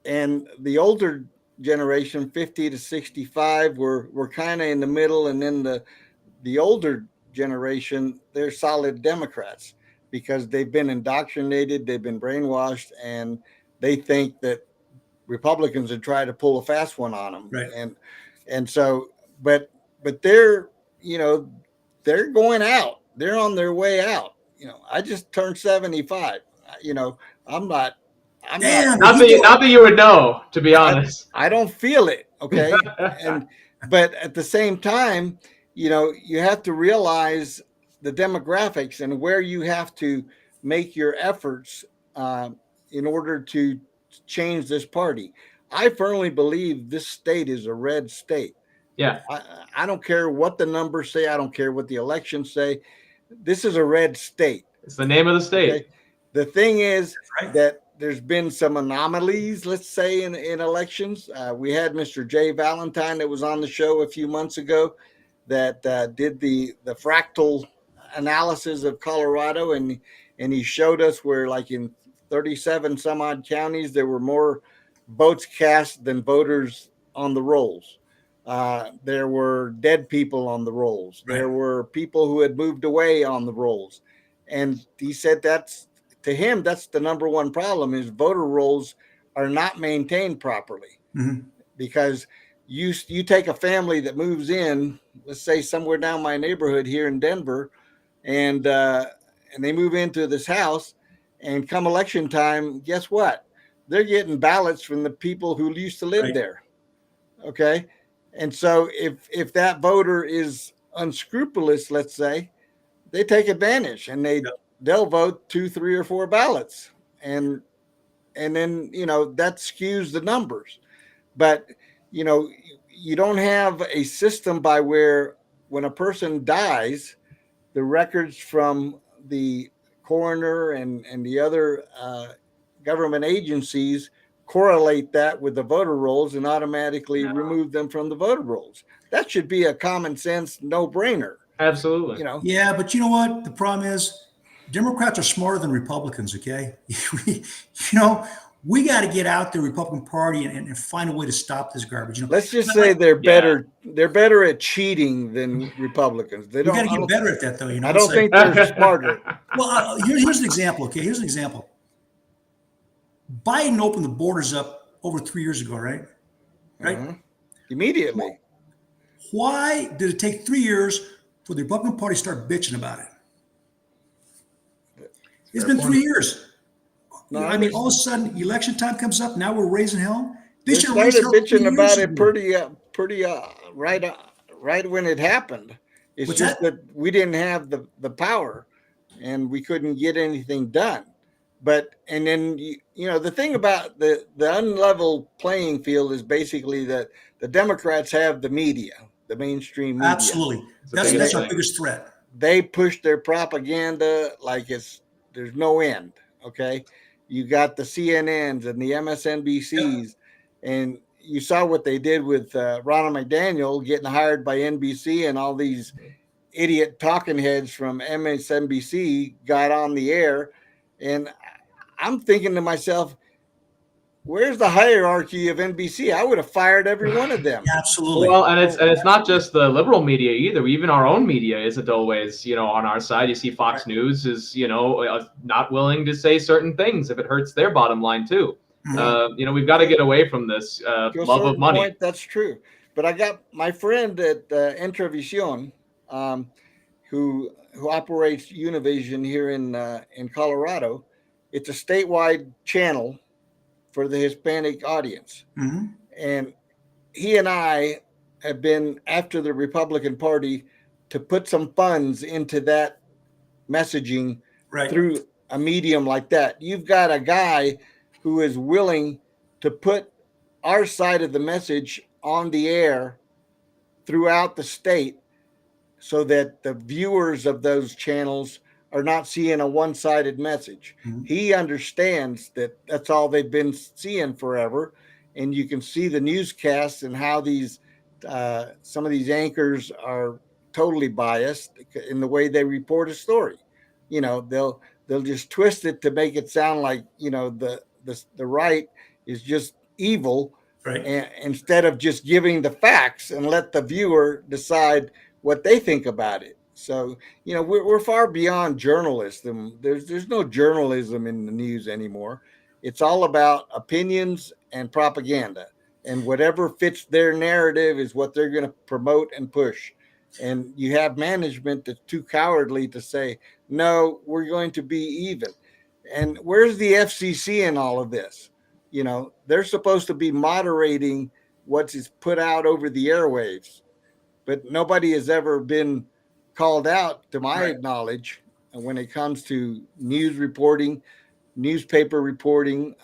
and the older generation, 50 to 65, were kind of in the middle, and then the older generation, they're solid Democrats, because they've been indoctrinated, they've been brainwashed, and they think that Republicans would try to pull a fast one on them. Right. And so, but they're, they're going out. They're on their way out. I just turned 75. I'm not. Damn, Not that you would know, to be honest. I don't feel it. Okay. But at the same time, you have to realize the demographics and where you have to make your efforts in order to change this party. I firmly believe this state is a red state. Yeah. I don't care what the numbers say. I don't care what the elections say. This is a red state. It's the name of the state. Okay? The thing is right. that there's been some anomalies, let's say, in elections. We had Mr. Jay Valentine that was on the show a few months ago that did the fractal analysis of Colorado, and he showed us where, like, in 37 some odd counties, there were more votes cast than voters on the rolls. There were dead people on the rolls. Right. There were people who had moved away on the rolls. And he said to him, that's the number one problem, is voter rolls are not maintained properly. Mm-hmm. Because you take a family that moves in, let's say somewhere down my neighborhood here in Denver, and they move into this house, and come election time, guess what? They're getting ballots from the people who used to live right. there. Okay. And so if that voter is unscrupulous, let's say, they take advantage, and they'll vote 2, 3, or 4 ballots. And then, that skews the numbers. But, you don't have a system by where, when a person dies, the records from the coroner and the other government agencies correlate that with the voter rolls and automatically remove them from the voter rolls. That should be a common sense no-brainer. Absolutely. Yeah, but you know what? The problem is Democrats are smarter than Republicans, okay? We got to get out the Republican Party and find a way to stop this garbage. Let's just say they're better. They're better at cheating than Republicans. They don't. We got to get better at that, though. I don't think they're smarter. Well, here's an example. Okay, here's an example. Biden opened the borders up over 3 years ago, right? Right. Uh-huh. Immediately. Why did it take 3 years for the Republican Party to start bitching about it? It's been 3 years. No, I mean, all of a sudden, election time comes up. Now we're raising hell. They started bitching about it pretty right when it happened. It's What's just that we didn't have the power, and we couldn't get anything done. But and then the thing about the unlevel playing field is basically that the Democrats have the media, the mainstream media. Absolutely, that's our biggest threat. They push their propaganda like there's no end. Okay. You got the CNNs and the MSNBCs, and you saw what they did with Ronald McDaniel getting hired by NBC, and all these idiot talking heads from MSNBC got on the air. And I'm thinking to myself, where's the hierarchy of NBC? I would have fired every one of them. Absolutely. Well, and it's not just the liberal media either. Even our own media isn't always, on our side. You see Fox News is, not willing to say certain things if it hurts their bottom line too. Mm-hmm. We've got to get away from this love of money. Point, that's true. But I got my friend at Entrevisión, who who operates Univision here in Colorado. It's a statewide channel for the Hispanic audience, Mm-hmm. and he and I have been after the Republican Party to put some funds into that messaging Right. through a medium like that. You've got a guy who is willing to put our side of the message on the air throughout the state so that the viewers of those channels are not seeing a one-sided message. Mhm. He understands that that's all they've been seeing forever, and you can see the newscasts and how these some of these anchors are totally biased in the way they report a story. You know, they'll just twist it to make it sound like, you know, the right is just evil, Right. and instead of just giving the facts and let the viewer decide what they think about it. So, you know, we're far beyond journalism. There's no journalism in the news anymore. It's all about opinions and propaganda, and whatever fits their narrative is what they're going to promote and push. And you have management that's too cowardly to say, no, we're going to be even. And where's the FCC in all of this? You know, they're supposed to be moderating what is put out over the airwaves, but nobody has ever been called out, to my Right. knowledge, when it comes to news reporting, newspaper reporting.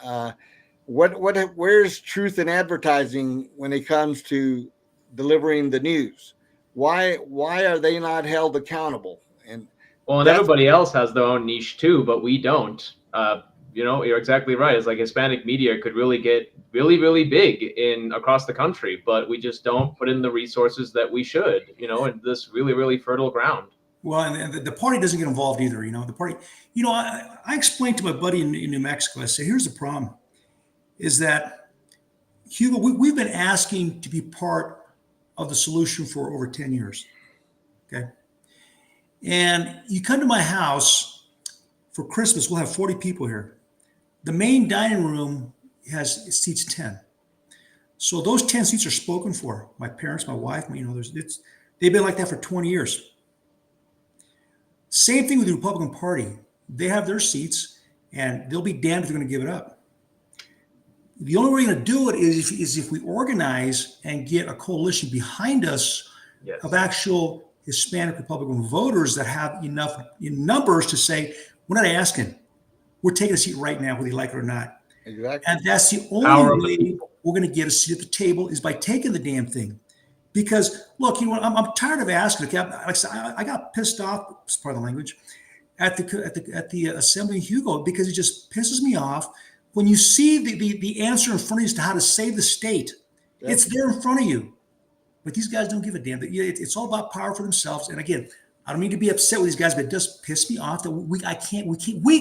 Where's truth in advertising when it comes to delivering the news? Why are they not held accountable? And Well, and that's everybody else has their own niche too, but we don't. You know, you're exactly right. It's like Hispanic media could really get really big in across the country, but we just don't put in the resources that we should. You know, in this really fertile ground. Well, and the party doesn't get involved either. You know, the party. You know, I explained to my buddy in New Mexico. I said, "Here's the problem: is that Hugo, we've been asking to be part of the solution for over 10 years. Okay, and you come to my house for Christmas. We'll have 40 people here. The main dining room has seats 10. So those 10 seats are spoken for. My parents, my wife, you know, they've been like that for 20 years. Same thing with the Republican Party. They have their seats, and they'll be damned if they're going to give it up. The only way we're going to do it is if we organize and get a coalition behind us Yes. of actual Hispanic Republican voters that have enough in numbers to say, we're not asking. We're taking a seat right now, whether you like it or not. exactly. And that's the Power only of the way people. we're going to get a seat at the table is by taking the damn thing. Because look, you know, I'm tired of asking. Like I said, I got pissed off, part of the language, at the assembly in Hugo, because it just pisses me off when you see the answer in front of you as to how to save the state. Yep. It's there in front of you, but these guys don't give a damn. It's all about power for themselves. And again, I don't mean to be upset with these guys, but it does piss me off that we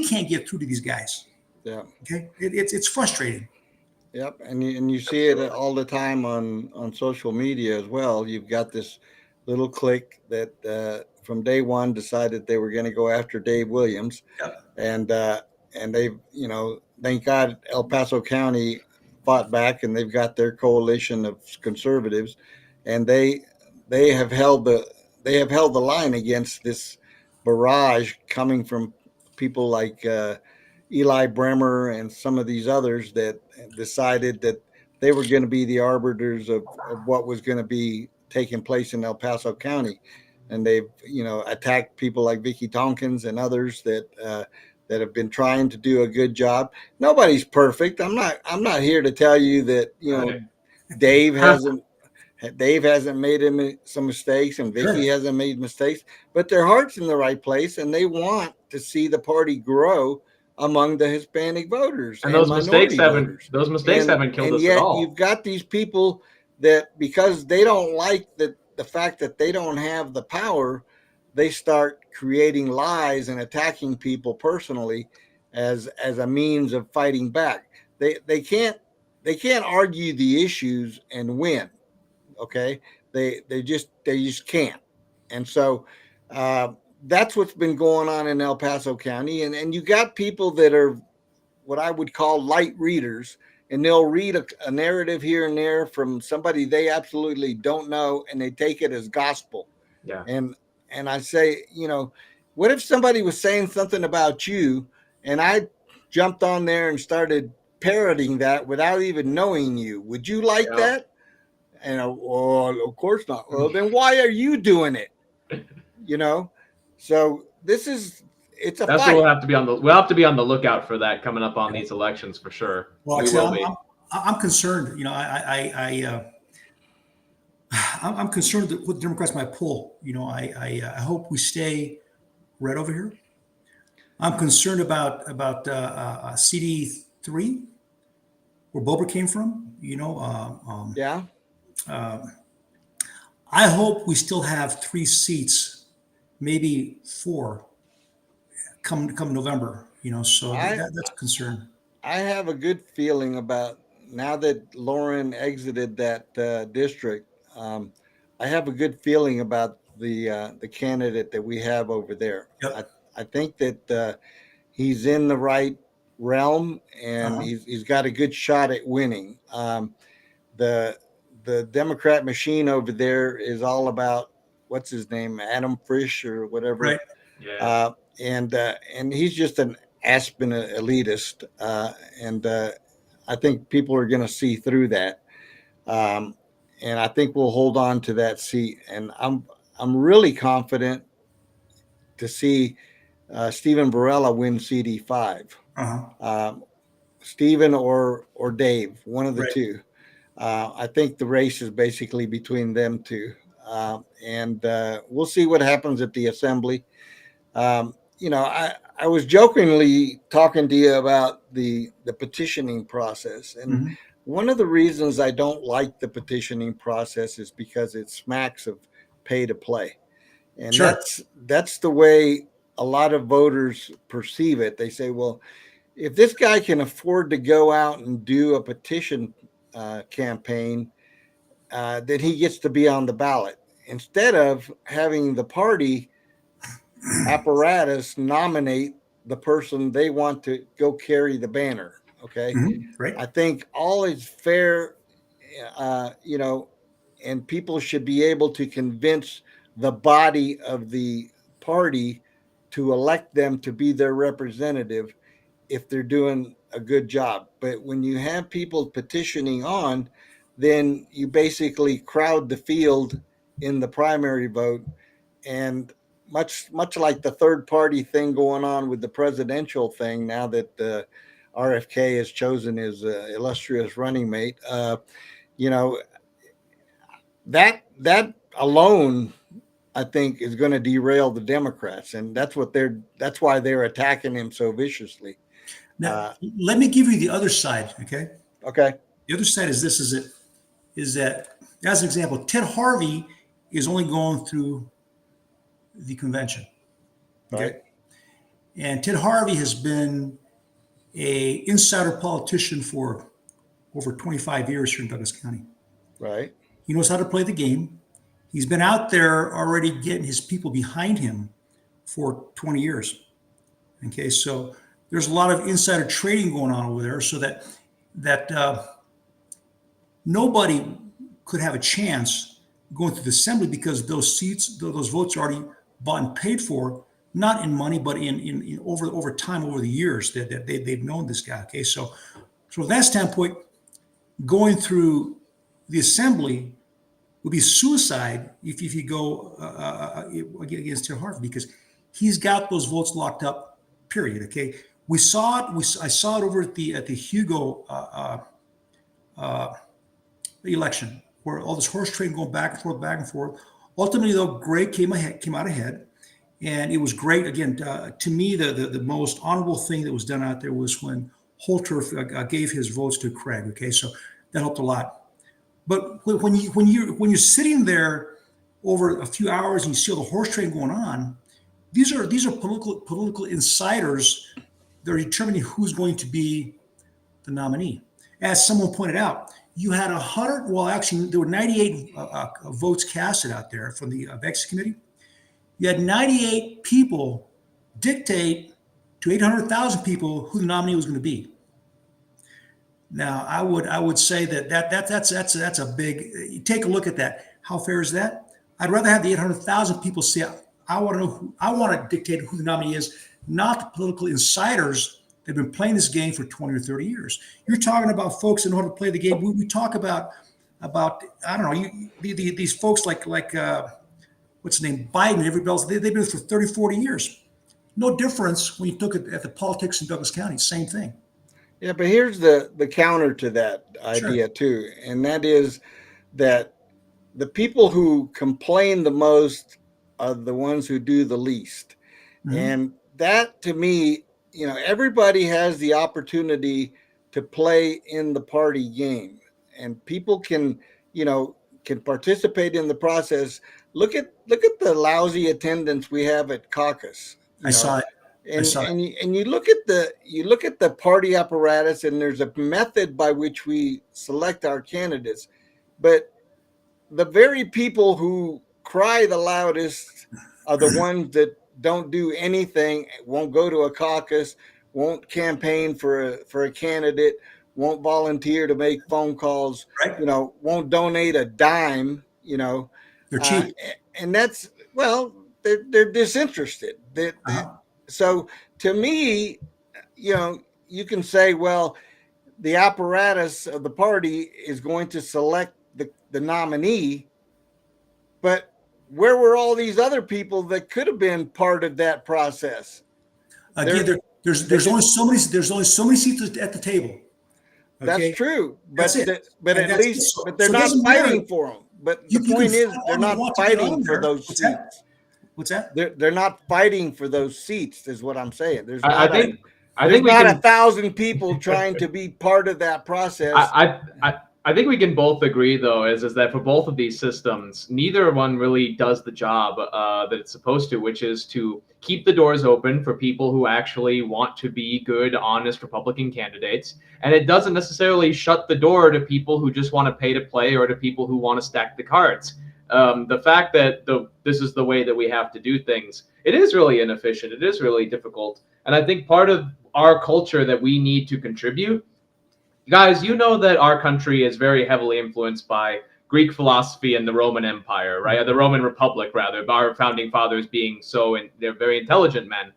can't get through to these guys. Yeah. Okay, it's frustrating. Yep, and you see it all the time on social media as well. You've got this little clique that from day one decided they were going to go after Dave Williams, Yep. and they've, you know, thank God El Paso County fought back, and they've got their coalition of conservatives, and they have held the line against this barrage coming from people like Eli Bremer and some of these others that decided that they were going to be the arbiters of what was going to be taking place in El Paso County. And they've, you know, attacked people like Vicky Tompkins and others that have been trying to do a good job. Nobody's perfect. I'm not here to tell you that, you know, Right. Dave hasn't made some mistakes, and Vicky Sure. hasn't made mistakes, but their heart's in the right place, and they want to see the party grow among the Hispanic voters And those mistakes minority voters. haven't killed And us at yet all. you've got these people that, because they don't like the fact that they don't have the power, they start creating lies and attacking people personally as a means of fighting back. They can't argue the issues and win. Okay, they just can't. And so that's what's been going on in El Paso County. And you got people that are what I would call light readers, and they'll read a narrative here and there from somebody they absolutely don't know, and they take it as gospel. Yeah. And I say, you know, what if somebody was saying something about you, and I jumped on there and started parroting that without even knowing you? Would you like Yeah. that? And well, of course not. Well, then why are you doing it? So it's a That's what fight. we'll have to be on the lookout for that coming up on these elections for sure. Well, We will be. I'm concerned. I'm concerned that what the Democrats might pull. I hope we stay red over here. I'm concerned about CD3, where Bober came from. Yeah. I hope we still have 3 seats, maybe 4, come November. So that's a concern. I have a good feeling about now that Lauren exited that district. I have a good feeling about the candidate that we have over there. Yep. I think that he's in the right realm, and Uh-huh. he's got a good shot at winning. The Democrat machine over there is all about what's his name, Adam Frisch or whatever. Right. Yeah. And he's just an Aspen elitist, and I think people are going to see through that, and I think we'll hold on to that seat. And I'm really confident to see Stephen Barella win CD5. Uh-huh. Stephen or Dave, one of the Right. two. I think the race is basically between them two, and we'll see what happens at the assembly. I was jokingly talking to you about the petitioning process, and Mm-hmm. one of the reasons I don't like the petitioning process is because it smacks of pay to play, and Sure. that's the way a lot of voters perceive it. They say, well, if this guy can afford to go out and do a petition campaign, then he gets to be on the ballot instead of having the party apparatus nominate the person they want to go carry the banner. Okay. Mm-hmm. Right. I think all is fair, and people should be able to convince the body of the party to elect them to be their representative if they're doing a good job. But when you have people petitioning on, then you basically crowd the field in the primary vote. And much like the third party thing going on with the presidential thing, now that RFK has chosen his illustrious running mate, that alone, I think, is going to derail the Democrats, and that's why they're attacking him so viciously. Now, let me give you the other side. Okay. Okay. The other side is this: is that, as an example, Ted Harvey is only going through the convention. Okay. Right. And Ted Harvey has been a insider politician for over 25 years here in Douglas County. Right. He knows how to play the game. He's been out there already getting his people behind him for 20 years. Okay, so there's a lot of insider trading going on over there, so that nobody could have a chance going through the assembly because those seats, those votes are already bought and paid for, not in money, but in over time, over the years that they've known this guy. Okay, so from that standpoint, going through the assembly would be suicide if you go against Ted Harvey, because he's got those votes locked up. Period. Okay, we saw it. I saw it over at the Hugo election, where all this horse trading going back and forth, back and forth. Ultimately, though, Gray came out ahead, and it was great. Again, to me, the most honorable thing that was done out there was when Holter gave his votes to Craig. Okay, so that helped a lot. But when you're sitting there over a few hours and you see all the horse trading going on, these are political insiders that are determining who's going to be the nominee. As someone pointed out, you had 100. Well, actually, there were 98 votes casted out there from the VEX committee. You had 98 people dictate to 800,000 people who the nominee was going to be. Now, I would say that's a big. You take a look at that. How fair is that? I'd rather have the 800,000 people say, I want to know I want to dictate who the nominee is, not the political insiders that have been playing this game for 20 or 30 years. You're talking about folks in order to play the game. We talk about I don't know, these folks like what's the name, Biden, everybody else, they've been there for 30, 40 years. No difference when you look at the politics in Douglas County, same thing. Yeah, but here's the counter to that idea too, and that is that the people who complain the most are the ones who do the least. And that, to me, everybody has the opportunity to play in the party game, and people can participate in the process. Look at the lousy attendance we have at caucus. I saw it. And you look at the party apparatus, and there's a method by which we select our candidates, but the very people who cry the loudest are the ones that don't do anything, won't go to a caucus, won't campaign for a candidate, won't volunteer to make phone calls, right. Won't donate a dime, They're cheap. And that's, well, they're disinterested. So to me, you can say, well, the apparatus of the party is going to select the nominee, but where were all these other people that could have been part of that process? Again, there's only so many seats at the table. Okay? That's true, but but they're not fighting for them. But the point is, they're not fighting for those seats. What's that? They're not fighting for those seats, is what I'm saying. There's I think 1,000 people trying to be part of that process. I think we can both agree, though, is that for both of these systems, neither one really does the job that it's supposed to, which is to keep the doors open for people who actually want to be good, honest Republican candidates. And it doesn't necessarily shut the door to people who just want to pay to play or to people who want to stack the cards. The fact that this is the way that we have to do things, it is really inefficient. It is really difficult. And I think part of our culture that we need to contribute, guys, that our country is very heavily influenced by Greek philosophy and the Roman Empire, right? Or the Roman Republic, rather, our founding fathers being they're very intelligent men.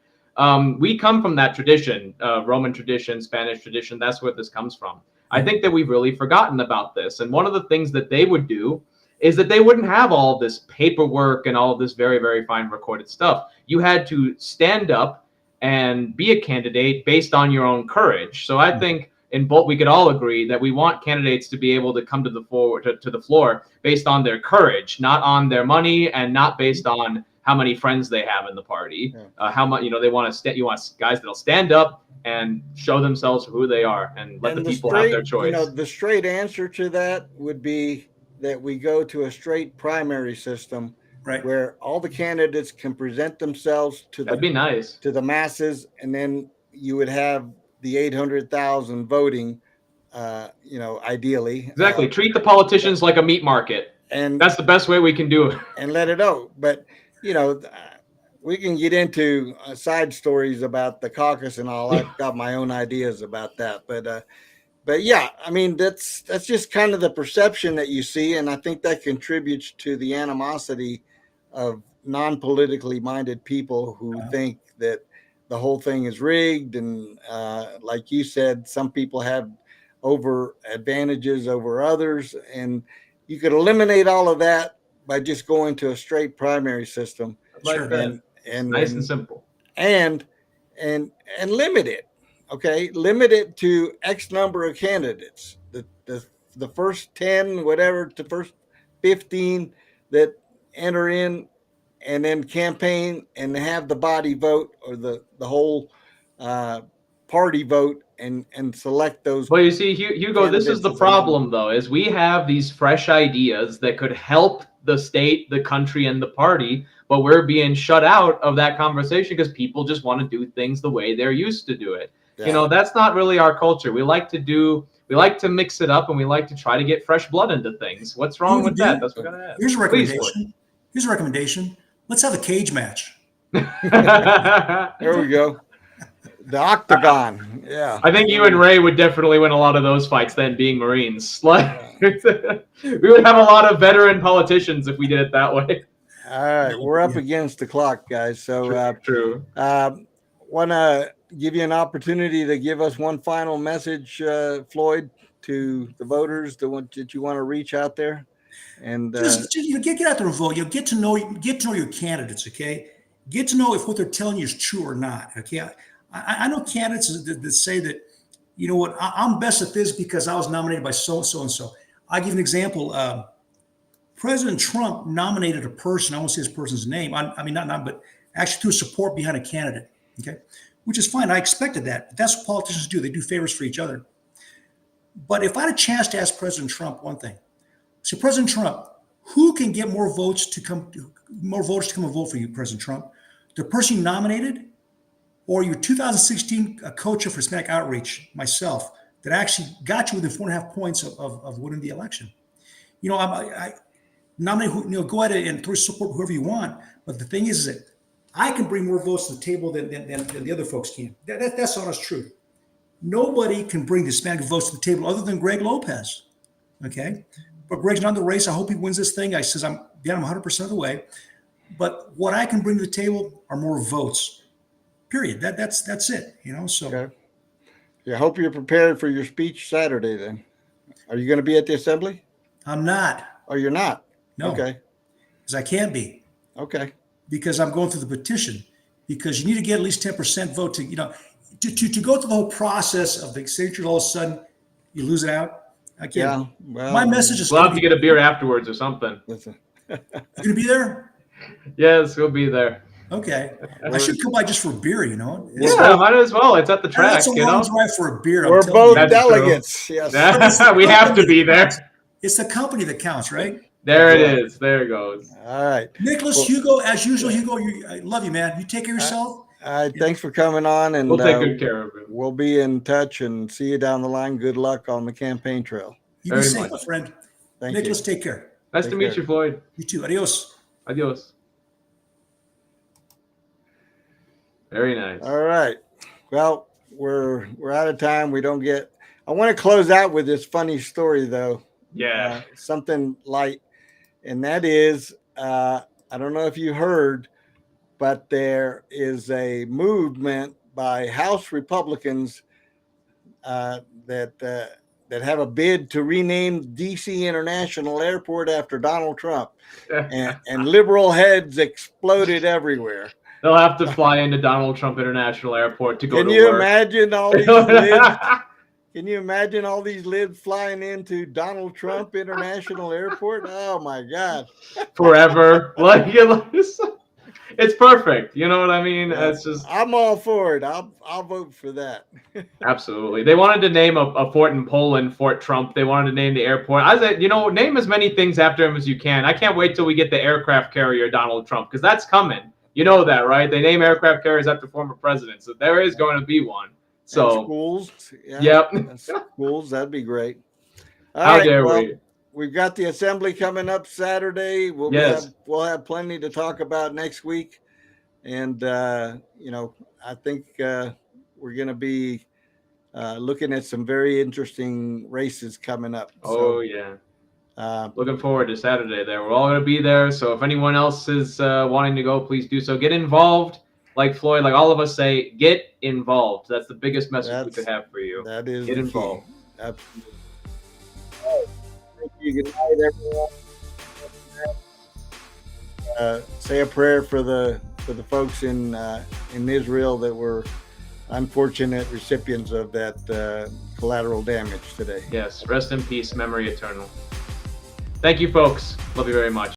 We come from that tradition, Roman tradition, Spanish tradition. That's where this comes from. I think that we've really forgotten about this. And one of the things that they would do is that they wouldn't have all this paperwork and all this very, very fine recorded stuff. You had to stand up and be a candidate based on your own courage. So I think we could all agree that we want candidates to be able to come to the floor based on their courage, not on their money, and not based on how many friends they have in the party. How much they want to you want guys that'll stand up and show themselves for who they are and let the people have their choice. The straight answer to that would be that we go to a straight primary system, right, where all the candidates can present themselves to That'd be nice. to the masses, and then you would have the 800,000 voting, ideally. Exactly. Treat the politicians like a meat market. And that's the best way we can do it. And let it out. But, we can get into side stories about the caucus and all. I've got my own ideas about that. But yeah, I mean, that's just kind of the perception that you see. And I think that contributes to the animosity of non-politically minded people who think that the whole thing is rigged. And like you said, some people have advantages over others. And you could eliminate all of that by just going to a straight primary system. And nice and simple. And limit it. Okay, limit it to X number of candidates. The first 10, whatever, the first 15 that enter in, and then campaign and have the body vote or the whole party vote and select those. Well, you see, Hugo, this is the problem, though, is we have these fresh ideas that could help the state, the country, and the party, but we're being shut out of that conversation because people just want to do things the way they're used to do it. Yeah. That's not really our culture. We like to mix it up, and we like to try to get fresh blood into things. What's wrong with that? That's what we're gonna ask. Here's a recommendation. Let's have a cage match. There we go. The octagon. Yeah. I think you and Ray would definitely win a lot of those fights then, being Marines. We would have a lot of veteran politicians if we did it that way. All right, we're up against the clock, guys. So, True. Want to give you an opportunity to give us one final message, Floyd, to the voters, the one that you want to reach out there, and just get out there and vote. Get to know your candidates. Okay, get to know if what they're telling you is true or not. Okay, I know candidates that say that, you know what, I'm best at this because I was nominated by so and so. I give an example. President Trump nominated a person. I won't say this person's name. I mean, not, but actually threw support behind a candidate. Okay, which is fine. I expected that. That's what politicians do. They do favors for each other. But if I had a chance to ask President Trump one thing, so President Trump, who can get more voters to come and vote for you, President Trump? The person you nominated, or your 2016 co-chair for Hispanic Outreach, myself, that actually got you within 4.5 points of winning the election? You know, I nominate who, you know, go ahead and throw support whoever you want. But the thing is that I can bring more votes to the table than the other folks can. That's honest truth. Nobody can bring the Hispanic votes to the table other than Greg Lopez. Okay, but Greg's not in the race. I hope he wins this thing. I'm 100% of the way. But what I can bring to the table are more votes. Period. That's it. You know. So. okay. Yeah, I hope you're prepared for your speech Saturday. Then, are you going to be at the assembly? I'm not. Oh, you're not. No. Okay. Because I can't be. Okay. Because I'm going through the petition. Because you need to get at least 10% vote to, you know, to go through the whole process of the signature. All of a sudden, you lose it out. I can't. Yeah. Well, my message is. We'll have to get a beer afterwards or something. Listen. You gonna be there? Yes, we'll be there. Okay. I should come by just for a beer. You know. Yeah, might as well. It's at the track. That's a long drive for a beer. We're both That's delegates. true. Yes. We have to be there. It's the company that counts, right? There it is. There it goes. All right. Nicholas, Well, Hugo, as usual, Hugo, I love you, man. You take care of yourself. All right. Thanks for coming on, and We'll take good care of it. we'll be in touch and see you down the line. Good luck on the campaign trail. You be Very safe, much. my friend. Thank Nicholas, you. take care. Nice Take to meet care. you, Floyd. You too. Adios. Adios. Very nice. All right. Well, we're out of time. We don't get. I want to close out with this funny story though. Yeah. Something light, and that is, I don't know if you heard, but there is a movement by House Republicans that have a bid to rename DC International Airport after Donald Trump, and liberal heads exploded everywhere. They'll have to fly into Donald Trump International Airport to go Can to you work. imagine all these lids? Can you imagine all these lids flying into Donald Trump International Airport? Oh my God! Forever. It's perfect. You know what I mean? It's just I'm all for it. I'll vote for that. absolutely. They wanted to name a fort in Poland Fort Trump. They wanted to name the airport. I said, name as many things after him as you can. I can't wait till we get the aircraft carrier Donald Trump, because that's coming. You know that, right? They name aircraft carriers after former presidents, so there is going to be one. So and schools, yeah, yep. schools, that'd be great. All How right, dare well, we? We've got the assembly coming up Saturday. We'll have plenty to talk about next week, and I think we're going to be looking at some very interesting races coming up. Oh yeah. Looking forward to Saturday there. We're all going to be there. So if anyone else is wanting to go, please do so. Get involved. Like Floyd, like all of us say, get involved. That's the biggest message we could have for you. That is get involved. Absolutely. Right. Thank you. Good night, everyone. Say a prayer for the folks in Israel that were unfortunate recipients of that collateral damage today. Yes. Rest in peace. Memory eternal. Thank you, folks. Love you very much.